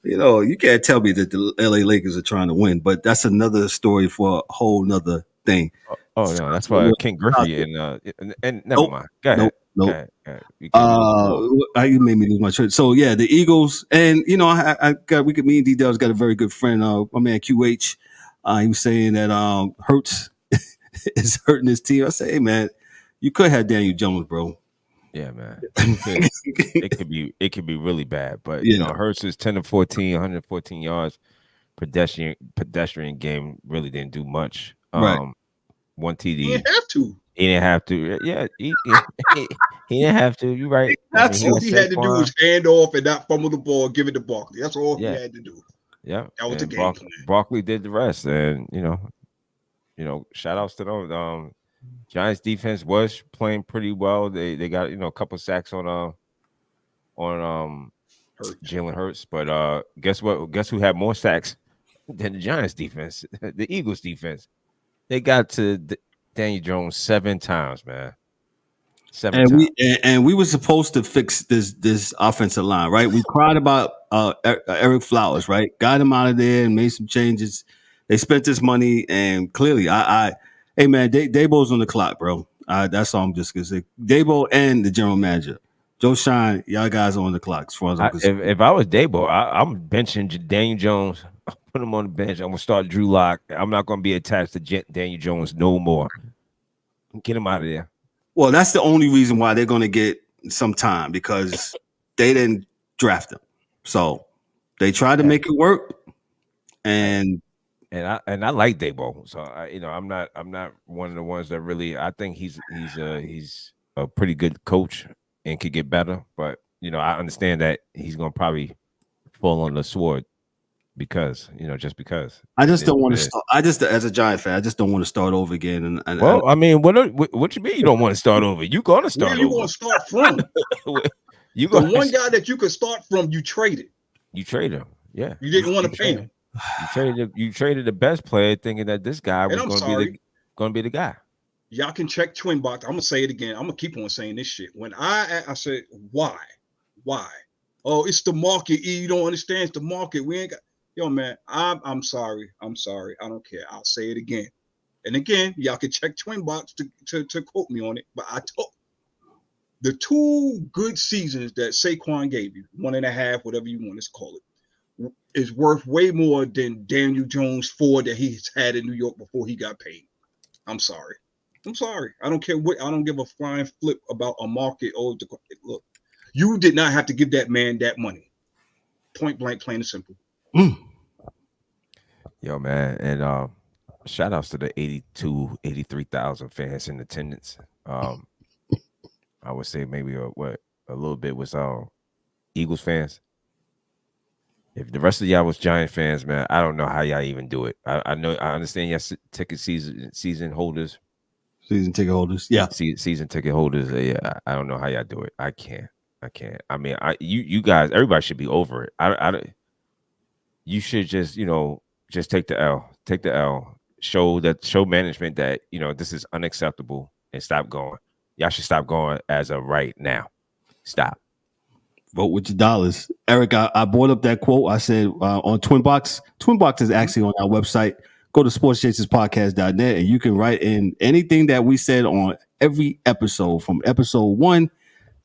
You can't tell me that the LA Lakers are trying to win, but that's another story for a whole nother thing. Oh no, that's why King Griffey and never mind. Go ahead. Nope. You made me lose my shirt. So yeah, the Eagles, and me and D-Dubs got a very good friend, my man QH. He was saying that Hurts is hurting his team. I say, hey man, you could have Daniel Jones, bro. Yeah, man. It could be really bad, but Hurts is 10 to 14, 114 yards. Pedestrian game really didn't do much. Right. One TD. He didn't have to. He didn't have to. Yeah, he didn't have to. You're right. That's all he had to do was hand off and not fumble the ball, give it to Barkley. That's all he had to do. Yeah, that was the game plan. Barkley did the rest, and shout outs to them. Giants defense was playing pretty well. They got a couple sacks on Jalen Hurts, but guess what? Guess who had more sacks than the Giants defense? The Eagles defense. They got to Daniel Jones 7 times, man. 7 times. And we were supposed to fix this offensive line, right? We cried about Eric Flowers, right? Got him out of there and made some changes. They spent this money, and clearly, hey man, Dabo's on the clock, bro. That's all I'm just gonna say. Dabo and the general manager, Joe Shine, y'all guys are on the clock. As far as I'm concerned. If I was Dabo, I'm benching Daniel Jones. Put him on the bench. I'm gonna start Drew Lock. I'm not gonna be attached to Daniel Jones no more. Get him out of there. Well, that's the only reason why they're gonna get some time, because they didn't draft him. So they tried to make it work, and I like Dabo. So I'm not one of the ones that really. I think he's a pretty good coach and could get better. But I understand that he's gonna probably fall on the sword. Because just because I just don't want to start. As a Giant fan, I just don't want to start over again. And I mean, what you mean you don't want to start over? You gonna start? Where you going to start from? The one guy that you could start from, you traded. You traded him. Yeah, you didn't want to pay him. You traded the best player, thinking that this guy was going to be the guy. Y'all can check Twin Box. I'm gonna say it again. I'm gonna keep on saying this shit. When I said why? Oh, it's the market. You don't understand. It's the market. We ain't got. Yo, man, I'm sorry. I don't care. I'll say it again. And again, y'all can check Twin Box to quote me on it. But I told the 2 good seasons that Saquon gave you, 1.5, whatever you want to call it, is worth way more than Daniel Jones 4 that he's had in New York before he got paid. I'm sorry. I don't care what. I don't give a flying flip about a market. Look, you did not have to give that man that money. Point blank, plain and simple. Yo, man, and shout outs to the 83,000 fans in attendance. I would say maybe a little bit was Eagles fans. If the rest of y'all was Giant fans, man, I don't know how y'all even do it. I understand y'all ticket season holders. Season ticket holders, yeah. Season ticket holders, yeah. I don't know how y'all do it. I can't. I mean, you guys, everybody should be over it. You should just, just take the L. Take the L. Show management that, this is unacceptable and stop going. Y'all should stop going as of right now. Stop. Vote with your dollars. Eric, I brought up that quote. I said on Twin Box. Twin Box is actually on our website. Go to sportschaserspodcast.net and you can write in anything that we said on every episode from episode 1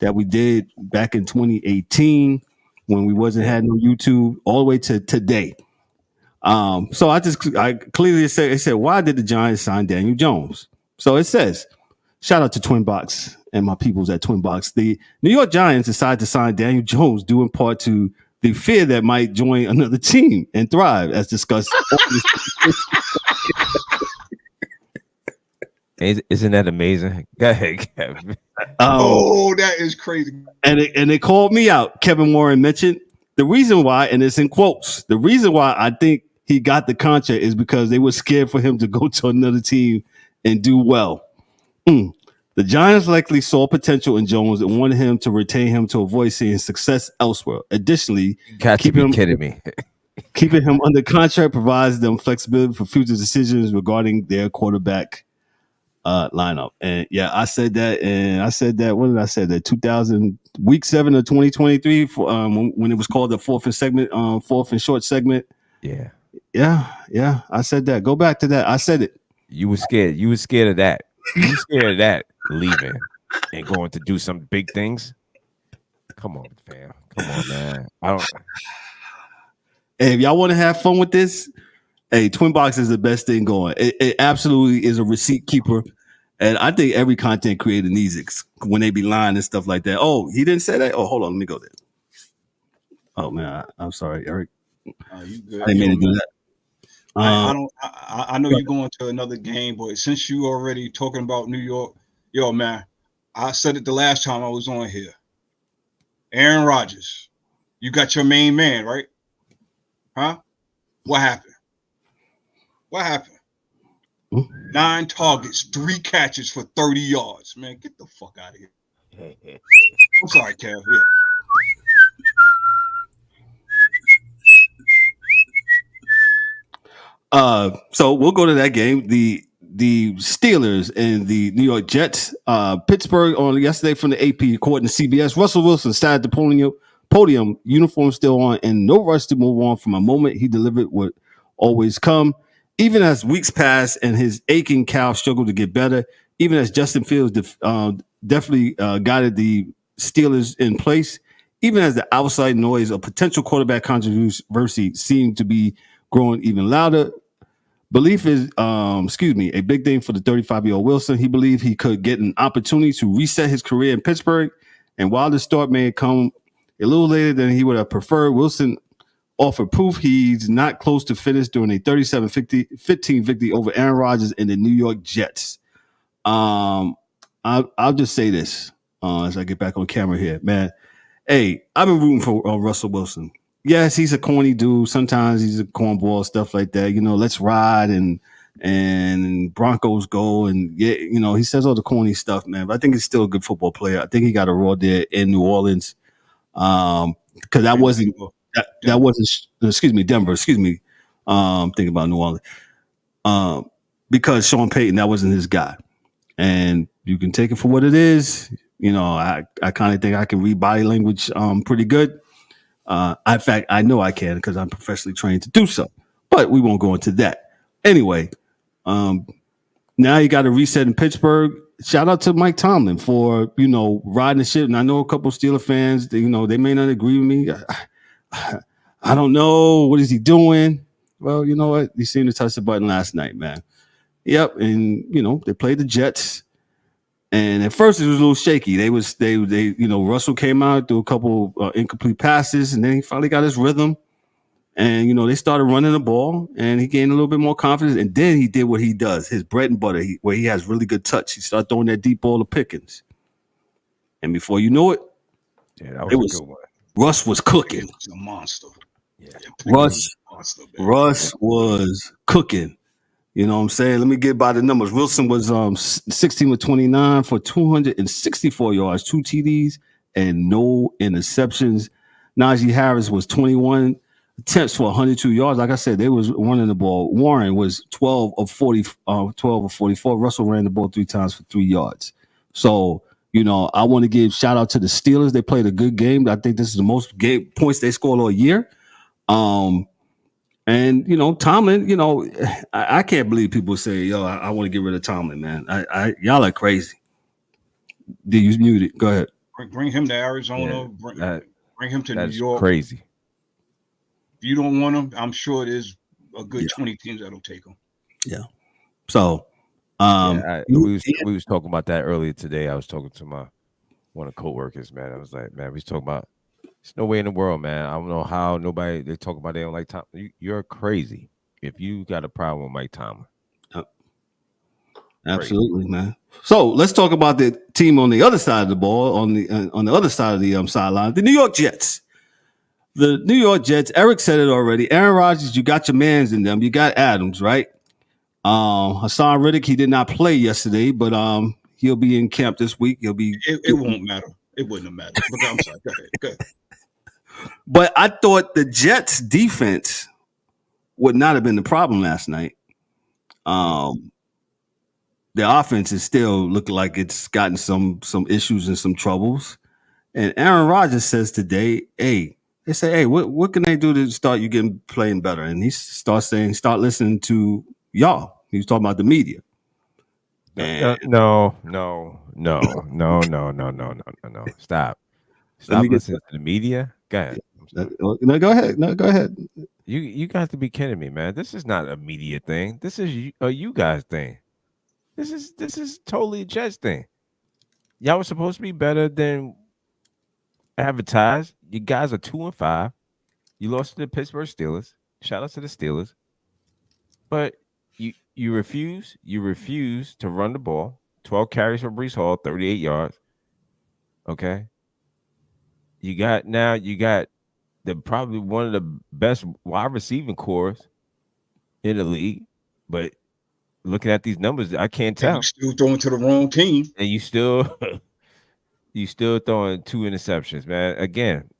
that we did back in 2018 when we wasn't had no YouTube, all the way to today. So I clearly said, why did the Giants sign Daniel Jones? So it says, shout out to Twin Box and my peoples at Twin Box. The New York Giants decided to sign Daniel Jones due in part to the fear that might join another team and thrive, as discussed. Isn't that amazing? Go ahead, Kevin. That is crazy. And they called me out. Kevin Warren mentioned the reason why, and it's in quotes, the reason why I think he got the contract is because they were scared for him to go to another team and do well. The Giants likely saw potential in Jones and wanted him to retain him to avoid seeing success elsewhere. Additionally, kidding me. Keeping him under contract provides them flexibility for future decisions regarding their quarterback lineup. And yeah, I said that. When did I say that? Week 7 of 2023 for when it was called the fourth and short segment. Yeah. I said that. Go back to that. I said it. You were scared. You were scared of that. You were scared of that leaving and going to do some big things. Come on, fam. Come on, man. Hey, if y'all want to have fun with this, hey, Twin Box is the best thing going. It absolutely is a receipt keeper. And I think every content creator needs it when they be lying and stuff like that. Oh, he didn't say that? Oh, hold on. Let me go there. Oh, man. I'm sorry, Eric. You good. I didn't mean to do that. I know you're going to another game, but since you already talking about New York, man, I said it the last time I was on here. Aaron Rodgers, you got your main man, right? Huh? What happened? 9 targets, 3 catches for 30 yards. Man, get the fuck out of here. I'm sorry, Kev. Yeah. So we'll go to that game. The Steelers and the New York Jets. Pittsburgh on yesterday from the AP, according to CBS. Russell Wilson sat at the podium, uniform still on, and no rush to move on from a moment he delivered would always come. Even as weeks passed and his aching calf struggled to get better, even as Justin Fields definitely guided the Steelers in place, even as the outside noise of potential quarterback controversy seemed to be growing even louder, belief is, a big thing for the 35-year-old Wilson. He believed he could get an opportunity to reset his career in Pittsburgh, and while the start may have come a little later than he would have preferred, Wilson offered proof he's not close to finish during a 37-15 victory over Aaron Rodgers and the New York Jets. I'll just say this as I get back on camera here, man. Hey, I've been rooting for Russell Wilson. Yes, he's a corny dude. Sometimes he's a cornball, stuff like that. Let's ride and Broncos go. And, he says all the corny stuff, man. But I think he's still a good football player. I think he got a raw there in New Orleans. Because that wasn't Denver. Thinking about New Orleans. Because Sean Payton, that wasn't his guy. And you can take it for what it is. I kind of think I can read body language pretty good. In fact, I know I can because I'm professionally trained to do so. But we won't go into that. Anyway, now you got a reset in Pittsburgh. Shout out to Mike Tomlin for, riding the ship. And I know a couple Steeler fans, they may not agree with me. I don't know. What is he doing? Well, you know what? He seemed to touch the button last night, man. Yep. And, they played the Jets. And at first it was a little shaky. Russell came out, threw a couple incomplete passes, and then he finally got his rhythm. And, they started running the ball, and he gained a little bit more confidence. And then he did what he does, his bread and butter, where he has really good touch. He started throwing that deep ball to Pickens. And before you know it, that was a good one. Russ was cooking. He's a monster. Yeah. Russ was cooking. You know what I'm saying? Let me get by the numbers. Wilson was 16 with 29 for 264 yards, 2 TDs, and no interceptions. Najee Harris was 21 attempts for 102 yards. Like I said, they was running the ball. Warren was 12 of 44. Russell ran the ball 3 times for 3 yards. So, I want to give shout out to the Steelers. They played a good game. I think this is the most points they scored all year. And, Tomlin, I can't believe people say, yo, I want to get rid of Tomlin, man. Y'all are crazy. Did you mute it? Go ahead. Bring him to Arizona. Yeah, bring him to New that's York. crazy. If you don't want him, I'm sure there's a good 20 teams that'll take him. Yeah. So, we was talking about that earlier today. I was talking to one of the co-workers, man. I was like, man, we was talking about there's no way in the world, man. I don't know how they talk about they don't like Tom. You're crazy if you got a problem with Mike Tomlin. Absolutely, man. So let's talk about the team on the other side of the ball, on the other side of the sideline, the New York Jets. The New York Jets. Eric said it already. Aaron Rodgers, you got your mans in them. You got Adams, right? Hassan Riddick, he did not play yesterday, but he'll be in camp this week. He'll be. It won't matter. It wouldn't have mattered. But I'm sorry. Go ahead. But I thought the Jets' defense would not have been the problem last night. The offense is still looking like it's gotten some issues and some troubles. And Aaron Rodgers says today, they say, what can they do to start you getting playing better? And he starts saying, start listening to y'all. He was talking about the media. No. Stop listening to the media. Go ahead. No, go ahead. Go ahead. You got to be kidding me, man. This is not a media thing. This is a you guys thing. This is totally a Jets thing. Y'all were supposed to be better than advertised. You guys are 2-5. You lost to the Pittsburgh Steelers. Shout out to the Steelers. But you refuse to run the ball. 12 carries for Breece Hall, 38 yards. Okay. You got the probably one of the best wide receiving cores in the league, but looking at these numbers, I can't tell. You still throwing to the wrong team, and you still throwing 2 interceptions, man. Again,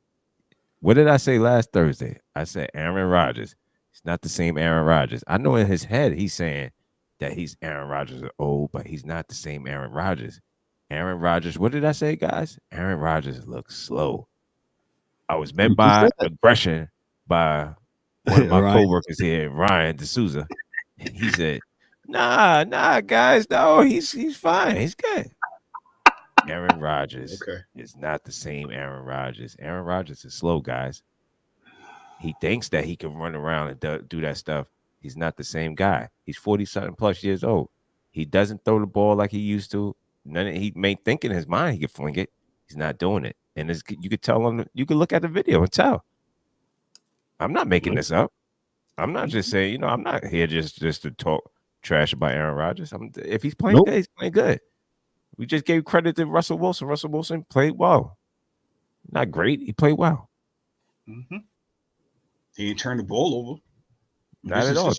what did I say last Thursday? I said Aaron Rodgers. It's not the same Aaron Rodgers. I know in his head he's saying that he's Aaron Rodgers old, but he's not the same Aaron Rodgers. Aaron Rodgers, what did I say, guys? Aaron Rodgers looks slow. I was met by aggression by one of my coworkers here, Ryan D'Souza. He said, Nah, guys, no, he's fine. He's good. Aaron Rodgers is not the same Aaron Rodgers. Aaron Rodgers is slow, guys. He thinks that he can run around and do that stuff. He's not the same guy. He's 40-something plus years old. He doesn't throw the ball like he used to. He may think in his mind he could fling it. He's not doing it. And you could tell him, you could look at the video and tell. I'm not making this up. I'm not just saying, I'm not here just to talk trash about Aaron Rodgers. If he's playing good, he's playing good. We just gave credit to Russell Wilson. Russell Wilson played well. Not great. He played well. Mm-hmm. He didn't turn the ball over. Not at all. This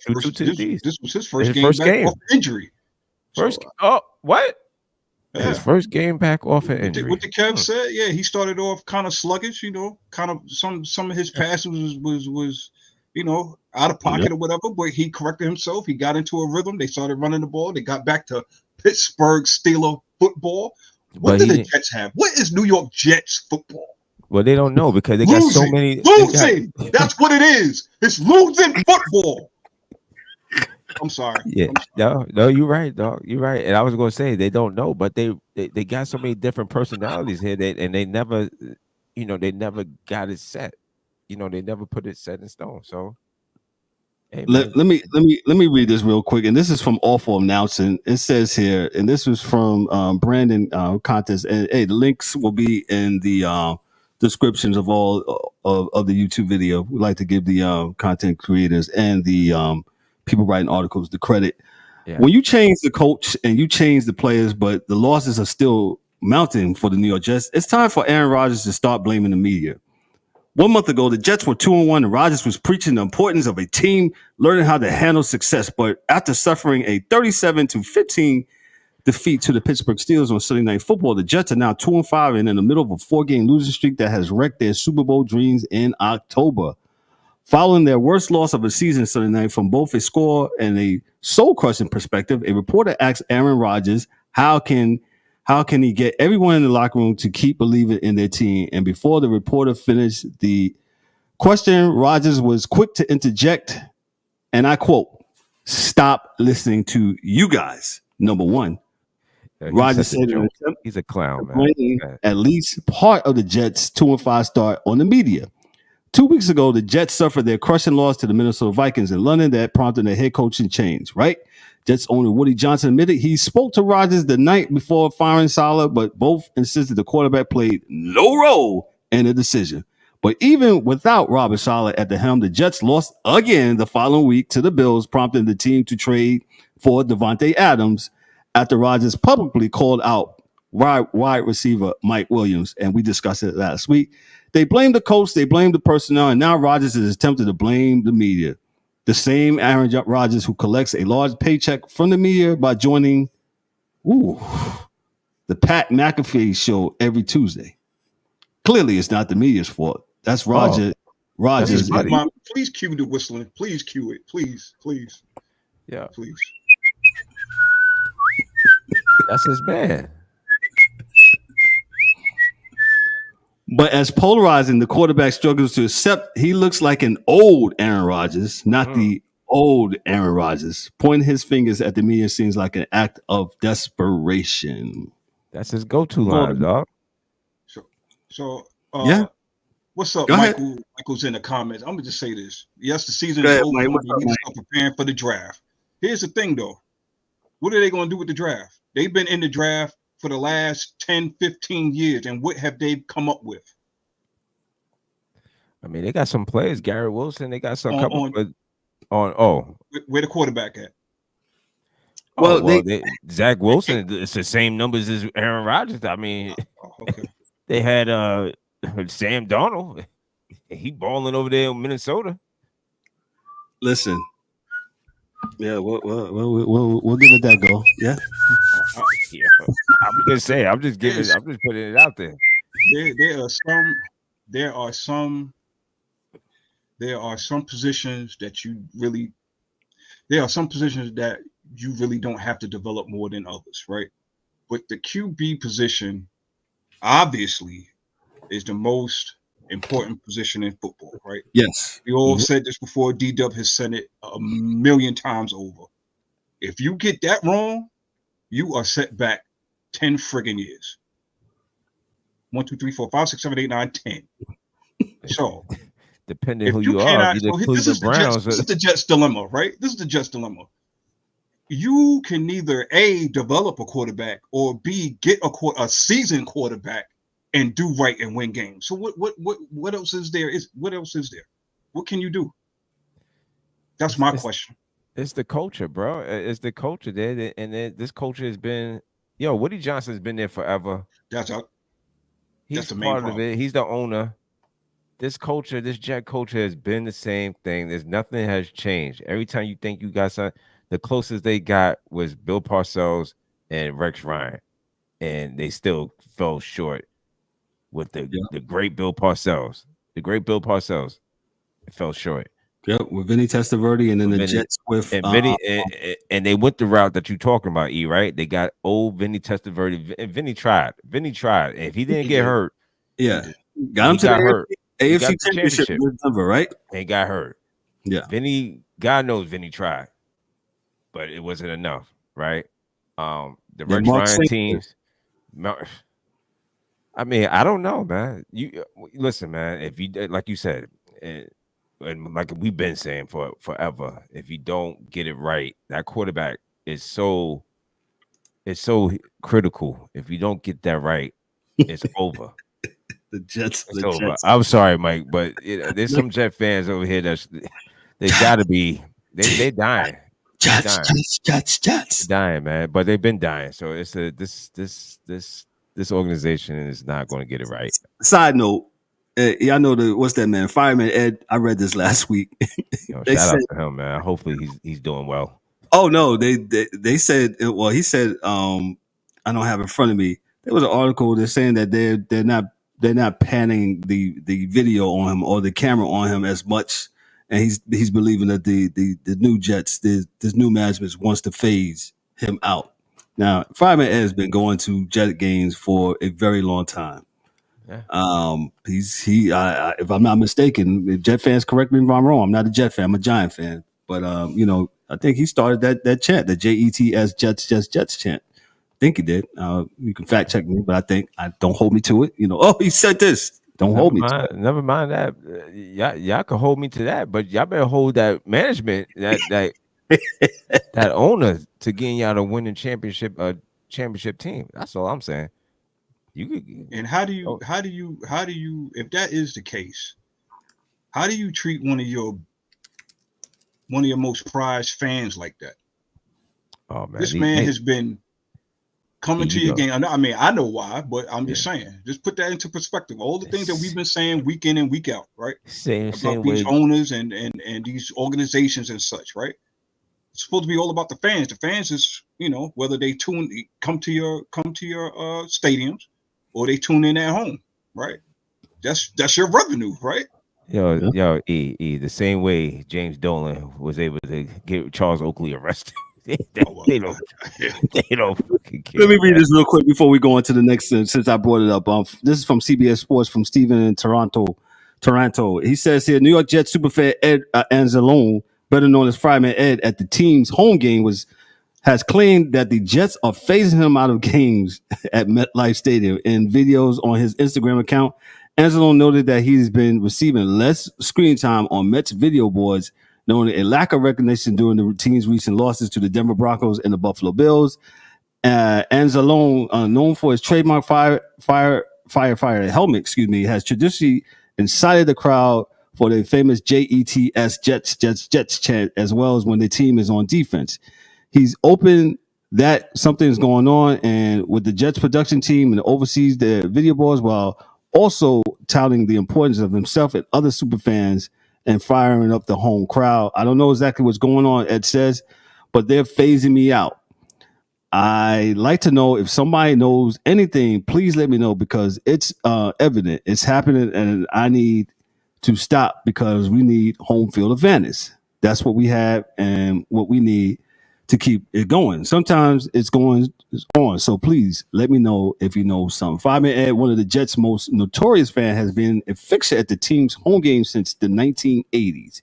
was his first game off injury. What? Yeah. His first game back off an injury. What the Kev said, he started off kind of sluggish, kind of some of his passes was out of pocket or whatever, but he corrected himself. He got into a rhythm. They started running the ball. They got back to Pittsburgh Steelers football. What do the Jets have? What is New York Jets football? Well, they don't know because they got so many. Losing. That's what it is. It's losing football. I'm sorry. Yeah. No, you're right, dog. You're right. And I was going to say they don't know, but they got so many different personalities here, and they never, they never got it set. They never put it set in stone. So hey, let me read this real quick. And this is from Awful Announcing. It says here, and this was from Brandon Contest. And the links will be in the descriptions of all of the YouTube video. We like to give the content creators and the people writing articles the credit. Yeah. When you change the coach and you change the players, but the losses are still mounting for the New York Jets, it's time for Aaron Rodgers to start blaming the media. 1 month ago, the Jets were 2-1, and Rodgers was preaching the importance of a team learning how to handle success. But after suffering a 37-15 defeat to the Pittsburgh Steelers on Sunday Night Football, the Jets are now 2-5 and in the middle of a 4-game losing streak that has wrecked their Super Bowl dreams in October. Following their worst loss of the season Sunday night from both a score and a soul-crushing perspective, a reporter asked Aaron Rodgers how can he get everyone in the locker room to keep believing in their team? And before the reporter finished the question, Rodgers was quick to interject, and I quote, "Stop listening to you guys, number one." Rodgers said he's a clown, man. At least part of the Jets' 2-5 start on the media. 2 weeks ago, the Jets suffered their crushing loss to the Minnesota Vikings in London that prompted a head coaching change, right? Jets owner Woody Johnson admitted he spoke to Rodgers the night before firing Saleh, but both insisted the quarterback played no role in the decision. But even without Robert Saleh at the helm, the Jets lost again the following week to the Bills, prompting the team to trade for Devontae Adams after Rodgers publicly called out wide receiver Mike Williams, and we discussed it last week. They blamed the coach, they blamed the personnel, and now Rodgers is attempting to blame the media. The same Aaron Rodgers who collects a large paycheck from the media by joining the Pat McAfee show every Tuesday. Clearly, it's not the media's fault. That's Rodgers. Rodgers. Please cue the whistling. Please cue it. Please. Yeah. Please. That's his man. But as polarizing the quarterback struggles to accept, he looks like an old Aaron Rodgers, not the old Aaron Rodgers. Pointing his fingers at the media seems like an act of desperation. That's his go-to line, dog. So, yeah. What's up, Go Michael? ahead. Michael's in the comments. I'm gonna just say this. Yes, the season is over. We need to start preparing for the draft. Here's the thing, though. What are they going to do with the draft? They've been in the draft for the last 10, 15 years, and what have they come up with? I mean, they got some players. Garrett Wilson. They got some couple. Where the quarterback at? Zach Wilson. It's the same numbers as Aaron Rodgers. I mean, okay. They had Sam Darnold. He balling over there in Minnesota. Listen. Yeah, we'll give it that go. Yeah. I'm just saying. I'm just putting it out there. There are some positions that you really. There are some positions that you really don't have to develop more than others, right? But the QB position, obviously, is the most important position in football, right? Yes. We all said this before. D-Dub has said it a million times over. If you get that wrong, you are set back 10 friggin' years. 1, 2, 3, 4, 5, 6, 7, 8, 9, 10. So, depending who you are, this is the Jets dilemma, right? This is the Jets dilemma. You can neither A, develop a quarterback, or B, get a seasoned quarterback and do right and win games. So what else is there? What else is there? What can you do? That's my question. It's the culture, bro. It's the culture there, and this culture has been. Woody Johnson's been there forever. He's the main part problem. of it. He's the owner. This culture, this Jet culture, has been the same thing. Nothing has changed. Every time you think you got something, the closest they got was Bill Parcells and Rex Ryan, and they still fell short with the great Bill Parcells. The great Bill Parcells fell short. Yep, with Vinny Testaverde, and then the Jets with Vinny, and they went the route that you're talking about, E, right? They got old Vinny Testaverde, and Vinny tried. And if he didn't get hurt, got him to the AFC Championship with Denver, right? He got hurt. Yeah, Vinny, God knows Vinny tried, but it wasn't enough, right? The Rex Ryan teams. I mean, I don't know, man. You listen, man. If you like you said, and like we've been saying for forever, if you don't get it right, that quarterback is so critical. If you don't get that right, it's over. The Jets. I'm sorry, Mike, but there's some Jet fans over here they gotta be they dying. Jets. They're dying, man. But they've been dying. So it's this organization is not going to get it right. Side note, y'all know what's that man? Fireman Ed. I read this last week. Shout out to him, man. Hopefully he's doing well. Oh no, they said. Well, he said. I don't have it in front of me. There was an article that's saying that they're not panning the video on him or the camera on him as much, and he's believing that the new Jets, this new management wants to phase him out. Now, Fireman Ed has been going to Jet games for a very long time. Yeah. If I'm not mistaken, if Jet fans correct me if I'm wrong. I'm not a Jet fan. I'm a Giant fan. But I think he started that chant, the JETS Jets chant. I think he did. You can fact check me, but I don't hold me to it. Oh, he said this. Don't hold me to it. Never mind that. Y'all can hold me to that, but y'all better hold that management, that owner to getting y'all to winning championship team. That's all I'm saying. And how do you, if that is the case, how do you treat one of your most prized fans like that? Oh man, this man has been coming to your game. I mean, I know why, but I'm just saying. Just put that into perspective. All the things that we've been saying week in and week out, right? Same these owners and these organizations and such, right? It's supposed to be all about the fans. The fans is, whether they come to your stadiums or they tune in at home, right? That's your revenue, right? Yo, E, the same way James Dolan was able to get Charles Oakley arrested. They don't fucking care. Let me read this real quick before we go on to the next, since I brought it up. This is from CBS Sports from Steven in Toronto. He says here, New York Jets superfan Ed Anzalone, better known as Fireman Ed, at the team's home game has claimed that the Jets are phasing him out of games at MetLife Stadium. In videos on his Instagram account, Anzalone noted that he's been receiving less screen time on Mets video boards, noting a lack of recognition during the team's recent losses to the Denver Broncos and the Buffalo Bills. Anzalone, known for his trademark firefighter helmet, has traditionally incited the crowd for the famous JETS, Jets chant, as well as when the team is on defense. He's open that something is going on, and with the Jets production team and oversees the video boards, while also touting the importance of himself and other superfans and firing up the home crowd. I don't know exactly what's going on, Ed says, but they're phasing me out. I like to know if somebody knows anything, please let me know, because it's evident it's happening and I need to stop because we need home field advantage. That's what we have and what we need to keep it going. Sometimes it's on. So please let me know if you know something. Fireman Ed, one of the Jets' most notorious fans, has been a fixture at the team's home game since the 1980s.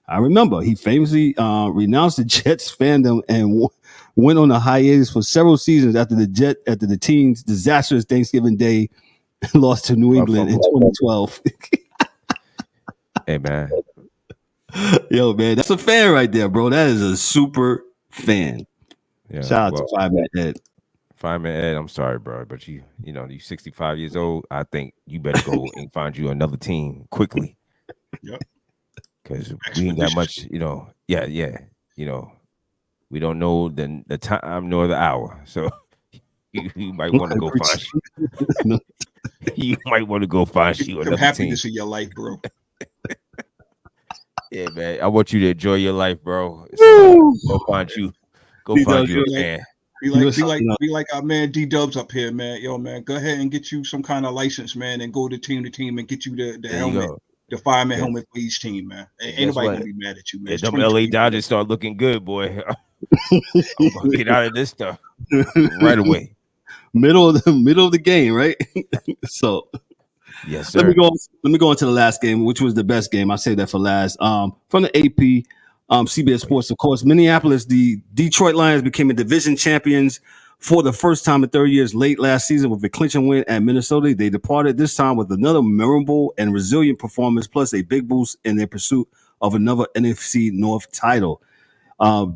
I remember he famously renounced the Jets fandom and went on a hiatus for several seasons after the team's disastrous Thanksgiving Day loss to New England in 2012. Hey man, yo man, that's a fan right there, bro. That is a super fan. Yeah, shout out to Fireman Ed. Fireman Ed, I'm sorry, bro, but you're 65 years old. I think you better go and find you another team quickly. Yep. Because we ain't got much, Yeah. We don't know the time nor the hour, so you might want to go find you. You might want to go find you another happiness team. In your life, bro. Yeah, man. I want you to enjoy your life, bro. So, go find you a fan. Be like our man D-Dubs up here, man. Yo, man, go ahead and get you some kind of license, man, and go to team and get you the helmet, the fireman helmet for each team, man. Ain't nobody gonna be mad at you, man. Yeah, them LA Dodgers start looking good, boy. I'm gonna get out of this stuff right away. Middle of the game, right? So yes, sir. Let me go into the last game, which was the best game. I say that for last. From the AP, CBS Sports, of course, Minneapolis, the Detroit Lions became a division champions for the first time in 30 years late last season with a clinching win at Minnesota. They departed this time with another memorable and resilient performance, plus a big boost in their pursuit of another NFC North title.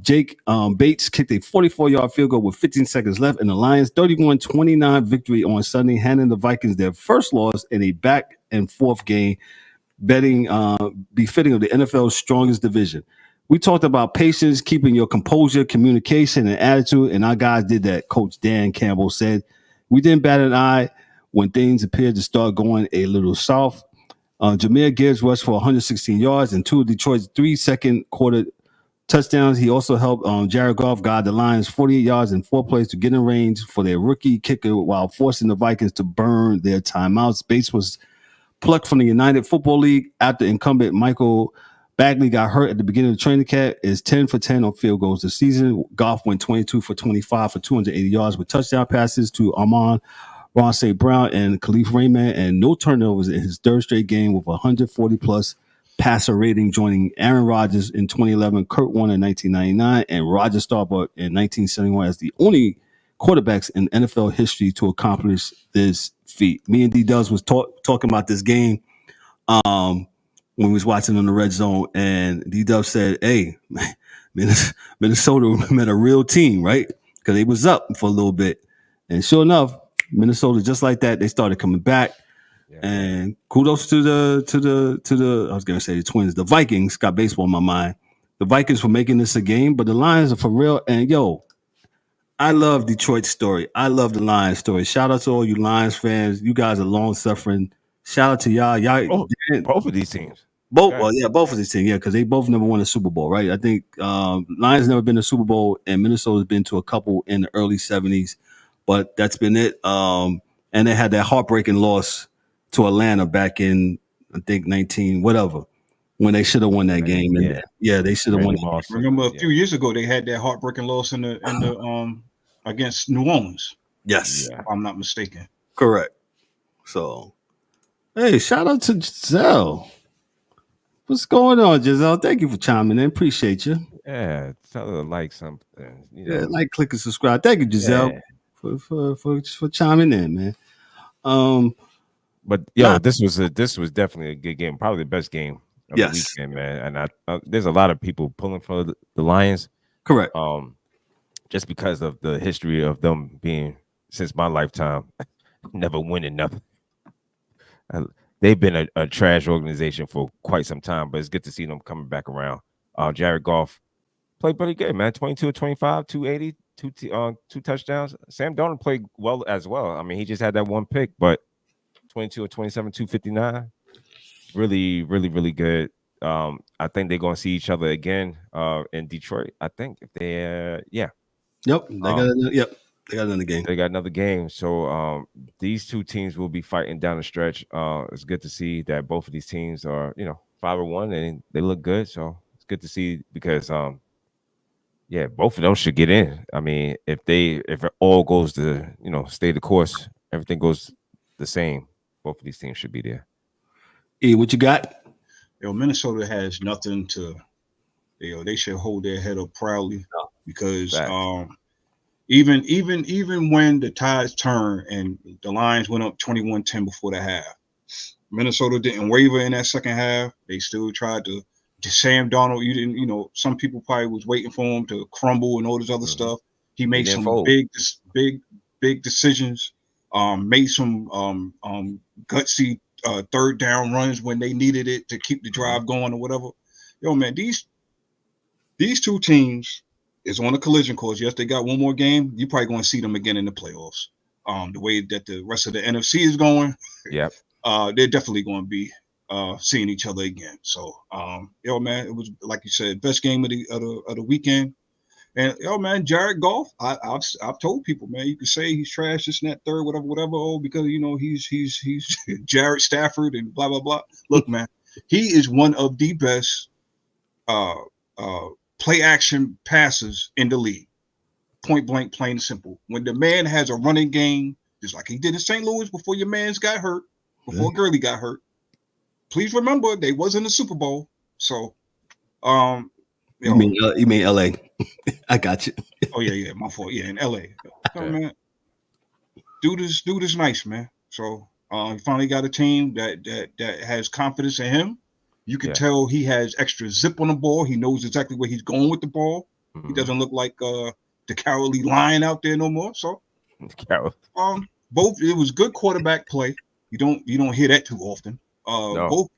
Jake Bates kicked a 44-yard field goal with 15 seconds left, and the Lions' 31-29 victory on Sunday, handing the Vikings their first loss in a back-and-forth game, befitting of the NFL's strongest division. We talked about patience, keeping your composure, communication, and attitude, and our guys did that. Coach Dan Campbell said, "We didn't bat an eye when things appeared to start going a little south." Jahmyr Gibbs rushed for 116 yards and two of Detroit's 3 second quarter touchdowns. He also helped Jared Goff guide the Lions 48 yards in 4 plays to get in range for their rookie kicker while forcing the Vikings to burn their timeouts. Bates was plucked from the United Football League after incumbent Michael Bagley got hurt at the beginning of the training camp. Is 10 for 10 on field goals this season. Goff went 22 for 25 for 280 yards with touchdown passes to Ron St. Brown and Khalif Raymond, and no turnovers in his third straight game with 140-plus passer rating, joining Aaron Rodgers in 2011, Kurt Warner in 1999, and Roger Staubach in 1971 as the only quarterbacks in NFL history to accomplish this feat. Me and D-Dubs was talking about this game when we was watching on the Red Zone, and D-Dubs said, hey, Minnesota met a real team, right? Because they was up for a little bit. And sure enough, Minnesota, just like that, they started coming back. Yeah. And kudos to the I was gonna say the Twins. The Vikings, got baseball in my mind. The Vikings for making this a game, but the Lions are for real. And yo, I love Detroit's story. I love the Lions story. Shout out to all you Lions fans. You guys are long suffering. Shout out to y'all. Y'all Both of these teams. both, well, yeah, both of these teams, yeah, because they both never won a Super Bowl, right? I think Lions never been to a Super Bowl, and Minnesota's been to a couple in the early 70s, but that's been it. And they had that heartbreaking loss to Atlanta back in, I think, 19, whatever, when they should have won that game. And they should have won. Remember a few years ago, they had that heartbreaking loss in the against New Orleans. Yes, if I'm not mistaken. Correct. So, hey, shout out to Giselle. What's going on, Giselle? Thank you for chiming in. Appreciate you. Yeah, tell her to like something. Yeah, like, click, and subscribe. Thank you, Giselle, for chiming in, man. But this was definitely a good game. Probably the best game of the weekend, man. And there's a lot of people pulling for the Lions. Correct. Just because of the history of them being, since my lifetime, never winning nothing. They've been a trash organization for quite some time, but it's good to see them coming back around. Jared Goff played pretty good, man. 22 of 25, 280, two touchdowns. Sam Darnold played well as well. I mean, he just had that one pick, but 22 of 27, 259. Really, really, really good. I think they're going to see each other again in Detroit. I think if they, Yep. They got another game. They got another game. So these two teams will be fighting down the stretch. It's good to see that both of these teams are, 5-1 and they look good. So it's good to see because, both of them should get in. I mean, if it all goes to, stay the course, everything goes the same, both of these teams should be there. E, what you got? Minnesota has nothing to, they should hold their head up proudly because even when the tides turned and the Lions went up 21-10 before the half, Minnesota didn't waver in that second half. They still tried to Sam Darnold. You didn't, some people probably was waiting for him to crumble and all this other stuff. He made some big decisions. Made some gutsy third down runs when they needed it to keep the drive going or whatever. Man, these two teams is on a collision course. Yes, they got one more game. You're probably going to see them again in the playoffs. The way that the rest of the NFC is going, they're definitely going to be seeing each other again. So, man, it was like you said, best game of the weekend. And man, Jared Goff, I've told people, man, you can say he's trash, this and that, third, whatever, because he's Jared Stafford and blah blah blah. Look, man, he is one of the best play action passes in the league. Point blank, plain and simple. When the man has a running game, just like he did in St. Louis before your man's got hurt, before Gurley got hurt. Please remember they was in the Super Bowl. So, you mean LA? I got you. Oh yeah, my fault. Yeah, in LA. Man, dude is nice, man. So he finally got a team that has confidence in him. You can tell he has extra zip on the ball. He knows exactly where he's going with the ball. Mm-hmm. He doesn't look like the cowardly lion out there no more. So both it was good quarterback play. You don't hear that too often. No.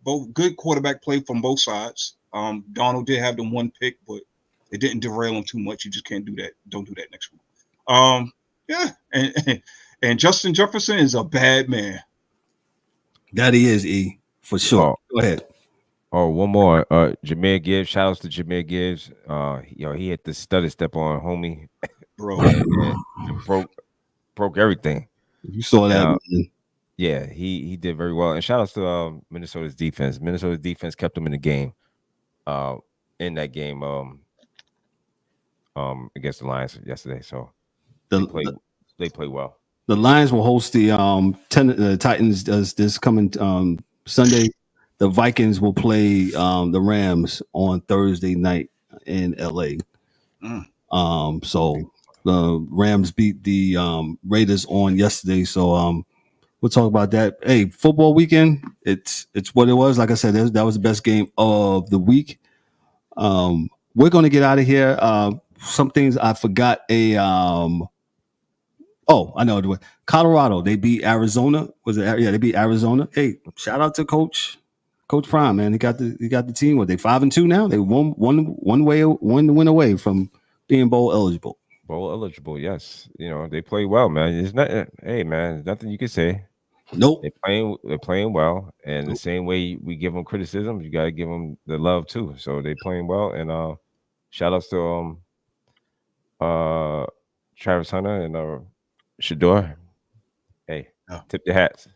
Both good quarterback play from both sides. Donald did have the one pick, but it didn't derail him too much. You just can't do that. Don't do that next week. And Justin Jefferson is a bad man. That he is, E, for sure. Go ahead. Oh, one more. Jahmyr Gibbs. Shout outs to Jahmyr Gibbs. He hit the stutter step on homie. Bro. and broke everything. You saw that, man. Yeah, he did very well. And shout outs to Minnesota's defense. Minnesota's defense kept them in the game. In that game against the Lions yesterday. So they played well. The Lions will host the Titans this coming Sunday. The Vikings will play the Rams on Thursday night in LA. So Rams beat the Raiders on yesterday. So we'll talk about that. Hey, football weekend. It's what it was. Like I said, that was the best game of the week. We're gonna get out of here. Some things I forgot. I know. Colorado, they beat Arizona. Was it? Yeah, they beat Arizona. Hey, shout out to Coach Prime, man. He got the team. What, they 5-2 now? They one win away from being bowl eligible. Bowl eligible, yes. They play well, man. It's not. Hey, man, there's nothing you can say. Nope. They're playing well, and the same way we give them criticism, you got to give them the love too. So they playing well, and shout outs to Travis Hunter and Shador. Hey, tip the hats.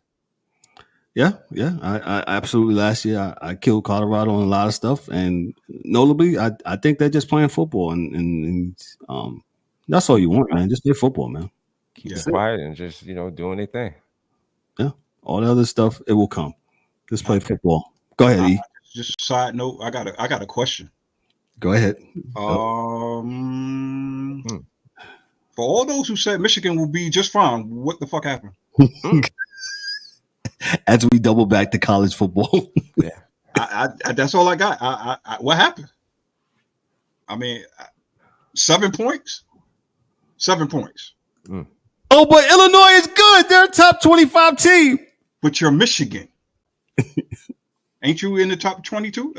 Yeah. I absolutely. Last year, I killed Colorado on a lot of stuff, and notably, I think they're just playing football, and that's all you want, man. Just play football, man. Keep it quiet and just doing their thing. Yeah, all the other stuff, it will come. Just play football. Go ahead, E. Just a side note, I got a question. Go ahead. For all those who said Michigan will be just fine, what the fuck happened? As we double back to college football. Yeah, I that's all I got. I what happened? I mean, 7 points. 7 points. Oh, but Illinois is good. They're a top 25 team. But you're Michigan. Ain't you in the top 22?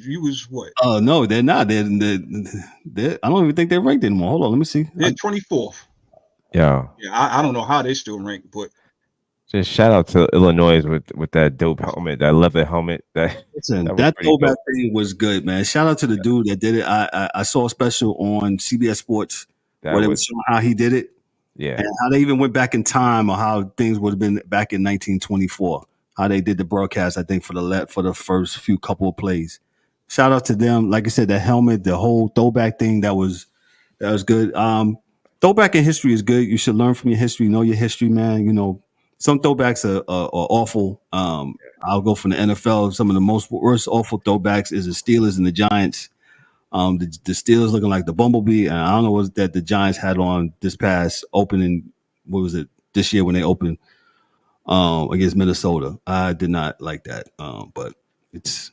You was what? Oh, no, they're not. They're I don't even think they're ranked anymore. Hold on, let me see. They're 24th. Yeah. I don't know how they still ranked, but just shout out to Illinois with that dope helmet, that leather helmet. That throwback thing was good, man. Shout out to the dude that did it. I saw a special on CBS Sports where they were showing how he did it. Yeah. And how they even went back in time, or how things would have been back in 1924. How they did the broadcast, I think, for the first few couple of plays. Shout out to them. Like I said, the helmet, the whole throwback thing, that was good. Throwback in history is good. You should learn from your history, know your history, man. Some throwbacks are awful. I'll go from the NFL. Some of the worst awful throwbacks is the Steelers and the Giants. The Steelers looking like the Bumblebee, and I don't know what that the Giants had on this past opening. What was it this year when they opened against Minnesota? I did not like that, but it's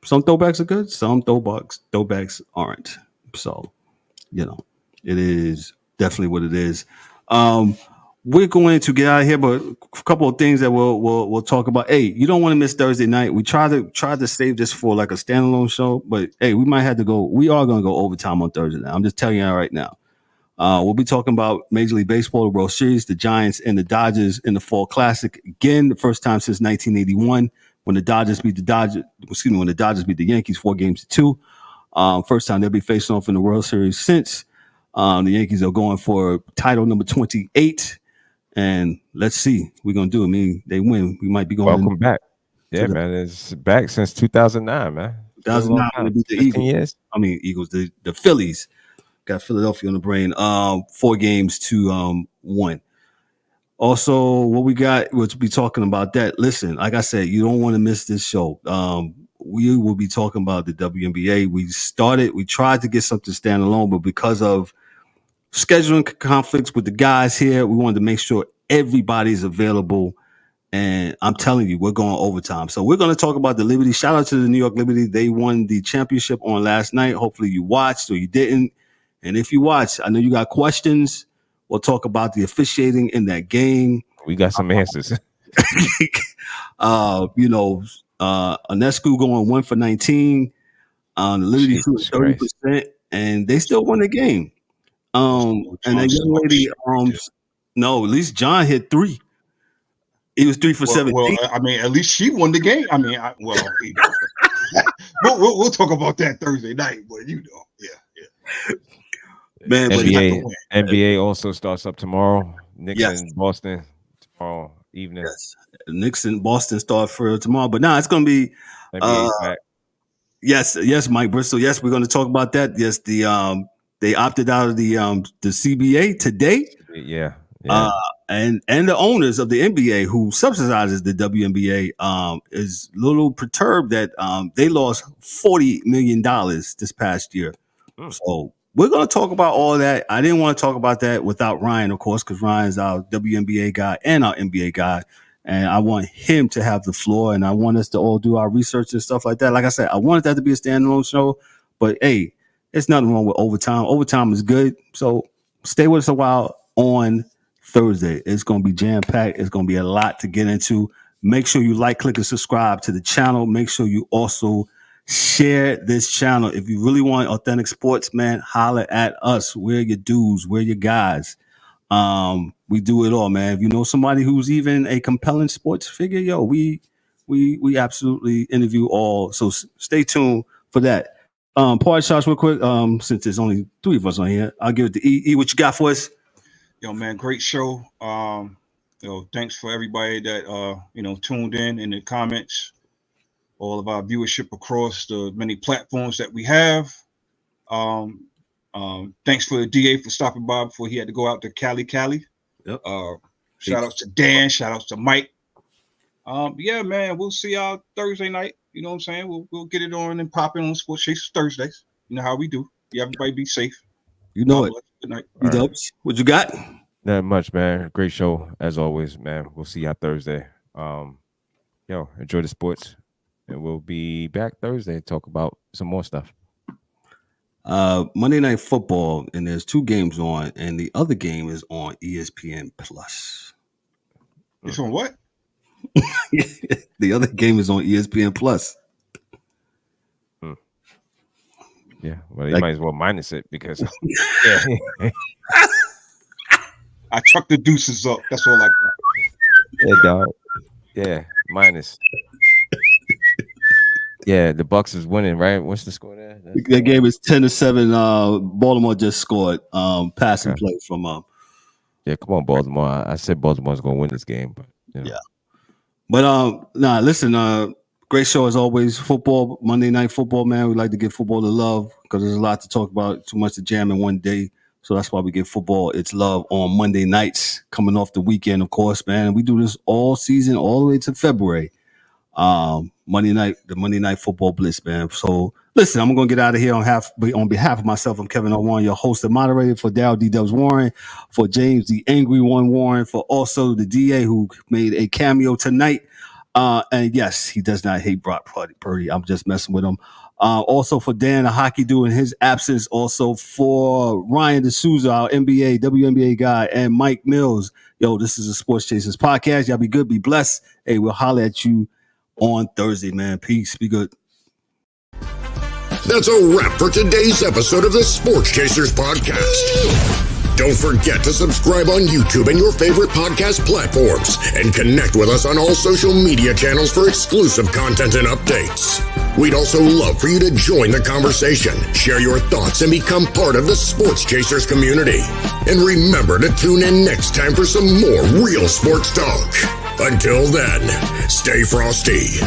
some throwbacks are good, some throwbacks aren't. So it is definitely what it is. We're going to get out of here, but a couple of things that we'll talk about. Hey, you don't want to miss Thursday night. We tried to save this for like a standalone show, but hey, we might have to go. We are going to go overtime on Thursday night. I'm just telling you right now. We'll be talking about Major League Baseball, the World Series, the Giants and the Dodgers in the Fall Classic. Again, the first time since 1981 when the Dodgers beat the Yankees 4-2. First time they'll be facing off in the World Series since. The Yankees are going for title number 28. And let's see. We're going to do it. I mean, they win. We might be going. Welcome back. Yeah, man. It's back since 2009, man. 2009 when they beat the Eagles. Years. I mean, Eagles, the Phillies. Got Philadelphia on the brain. 4-1. Also, what we got, we'll be talking about that. Listen, like I said, you don't want to miss this show. We will be talking about the WNBA. We tried to get something standalone, but because of scheduling conflicts with the guys here, we wanted to make sure everybody's available. And I'm telling you, we're going overtime. So we're going to talk about the Liberty. Shout out to the New York Liberty. They won the championship on last night. Hopefully you watched or you didn't. And if you watch, I know you got questions. We'll talk about the officiating in that game. We got some answers. Onescu going 1 for 19. The Liberty shooting 30%, and they still won the game. And that young lady, no, at least John hit 3. He was 3 for 17. Well, I mean, at least she won the game. I mean, we'll talk about that Thursday night, but yeah. Man, NBA also starts up tomorrow. Knicks in Boston tomorrow evening. Yes. Knicks in Boston start for tomorrow, but it's going to be. back. Yes, Mike Bristol. Yes, we're going to talk about that. Yes, they opted out of the CBA today. Yeah. And the owners of the NBA, who subsidizes the WNBA, is a little perturbed that they lost $40 million this past year. So we're going to talk about all that. I didn't want to talk about that without Ryan, of course, because Ryan's our WNBA guy and our NBA guy. And I want him to have the floor, and I want us to all do our research and stuff like that. Like I said, I wanted that to be a standalone show, but hey, there's nothing wrong with overtime. Overtime is good. So stay with us a while on Thursday. It's going to be jam-packed. It's going to be a lot to get into. Make sure you like, click, and subscribe to the channel. Make sure you also share this channel. If you really want authentic sports, man, holler at us. We're your dudes. We're your guys. We do it all, man. If you know somebody who's even a compelling sports figure, yo, we absolutely interview all. So stay tuned for that. Party shots real quick. Since there's only 3 of us on here, I'll give it to E. What you got for us? Yo, man, great show. Thanks for everybody that tuned in the comments. All of our viewership across the many platforms that we have. Thanks for the DA for stopping by before he had to go out to Cali. Yep. Shout outs to Dan. Shout outs to Mike. Yeah, man, we'll see y'all Thursday night. You know what I'm saying? We'll get it on and pop in on Sports Chasers Thursdays. You know how we do. Yeah, everybody be safe. You know it. Good night. Dubs, what you got? Not much, man. Great show as always, man. We'll see y'all Thursday. Enjoy the sports, and we'll be back Thursday to talk about some more stuff. Monday Night Football, and there's 2 games on, and the other game is on ESPN Plus. It's on what? The other game is on ESPN Plus. Yeah, well, you might as well minus it because I chucked the deuces up. That's all I got. Yeah, dog. Yeah, minus. Yeah, the Bucs is winning, right? What's the score there? That game is 10-7. Baltimore just scored. Pass and play from Yeah, come on, Baltimore. I said Baltimore's gonna win this game, but yeah. But listen, great show as always. Football, Monday Night Football, man. We like to give football the love because there's a lot to talk about, too much to jam in one day. So that's why we give football its love on Monday nights, coming off the weekend, of course, man. We do this all season, all the way to February. The Monday Night Football Blitz, man. So listen, I'm gonna get out of here on behalf of myself. I'm Kevin O. Warren, your host and moderator, for Darryl D. Dubs Warren, for James the Angry One Warren, for also the DA who made a cameo tonight. And yes, he does not hate Brock Purdy. I'm just messing with him. Also for Dan, the hockey dude in his absence. Also for Ryan D'Souza, our WNBA guy, and Mike Mills. Yo, this is a Sports Chasers podcast. Y'all be good, be blessed. Hey, we'll holler at you on Thursday, man. Peace. Be good. That's a wrap for today's episode of the Sports Chasers podcast. Don't forget to subscribe on YouTube and your favorite podcast platforms, and connect with us on all social media channels for exclusive content and updates. We'd also love for you to join the conversation, share your thoughts, and become part of the Sports Chasers community. And remember to tune in next time for some more real sports talk. Until then, stay frosty.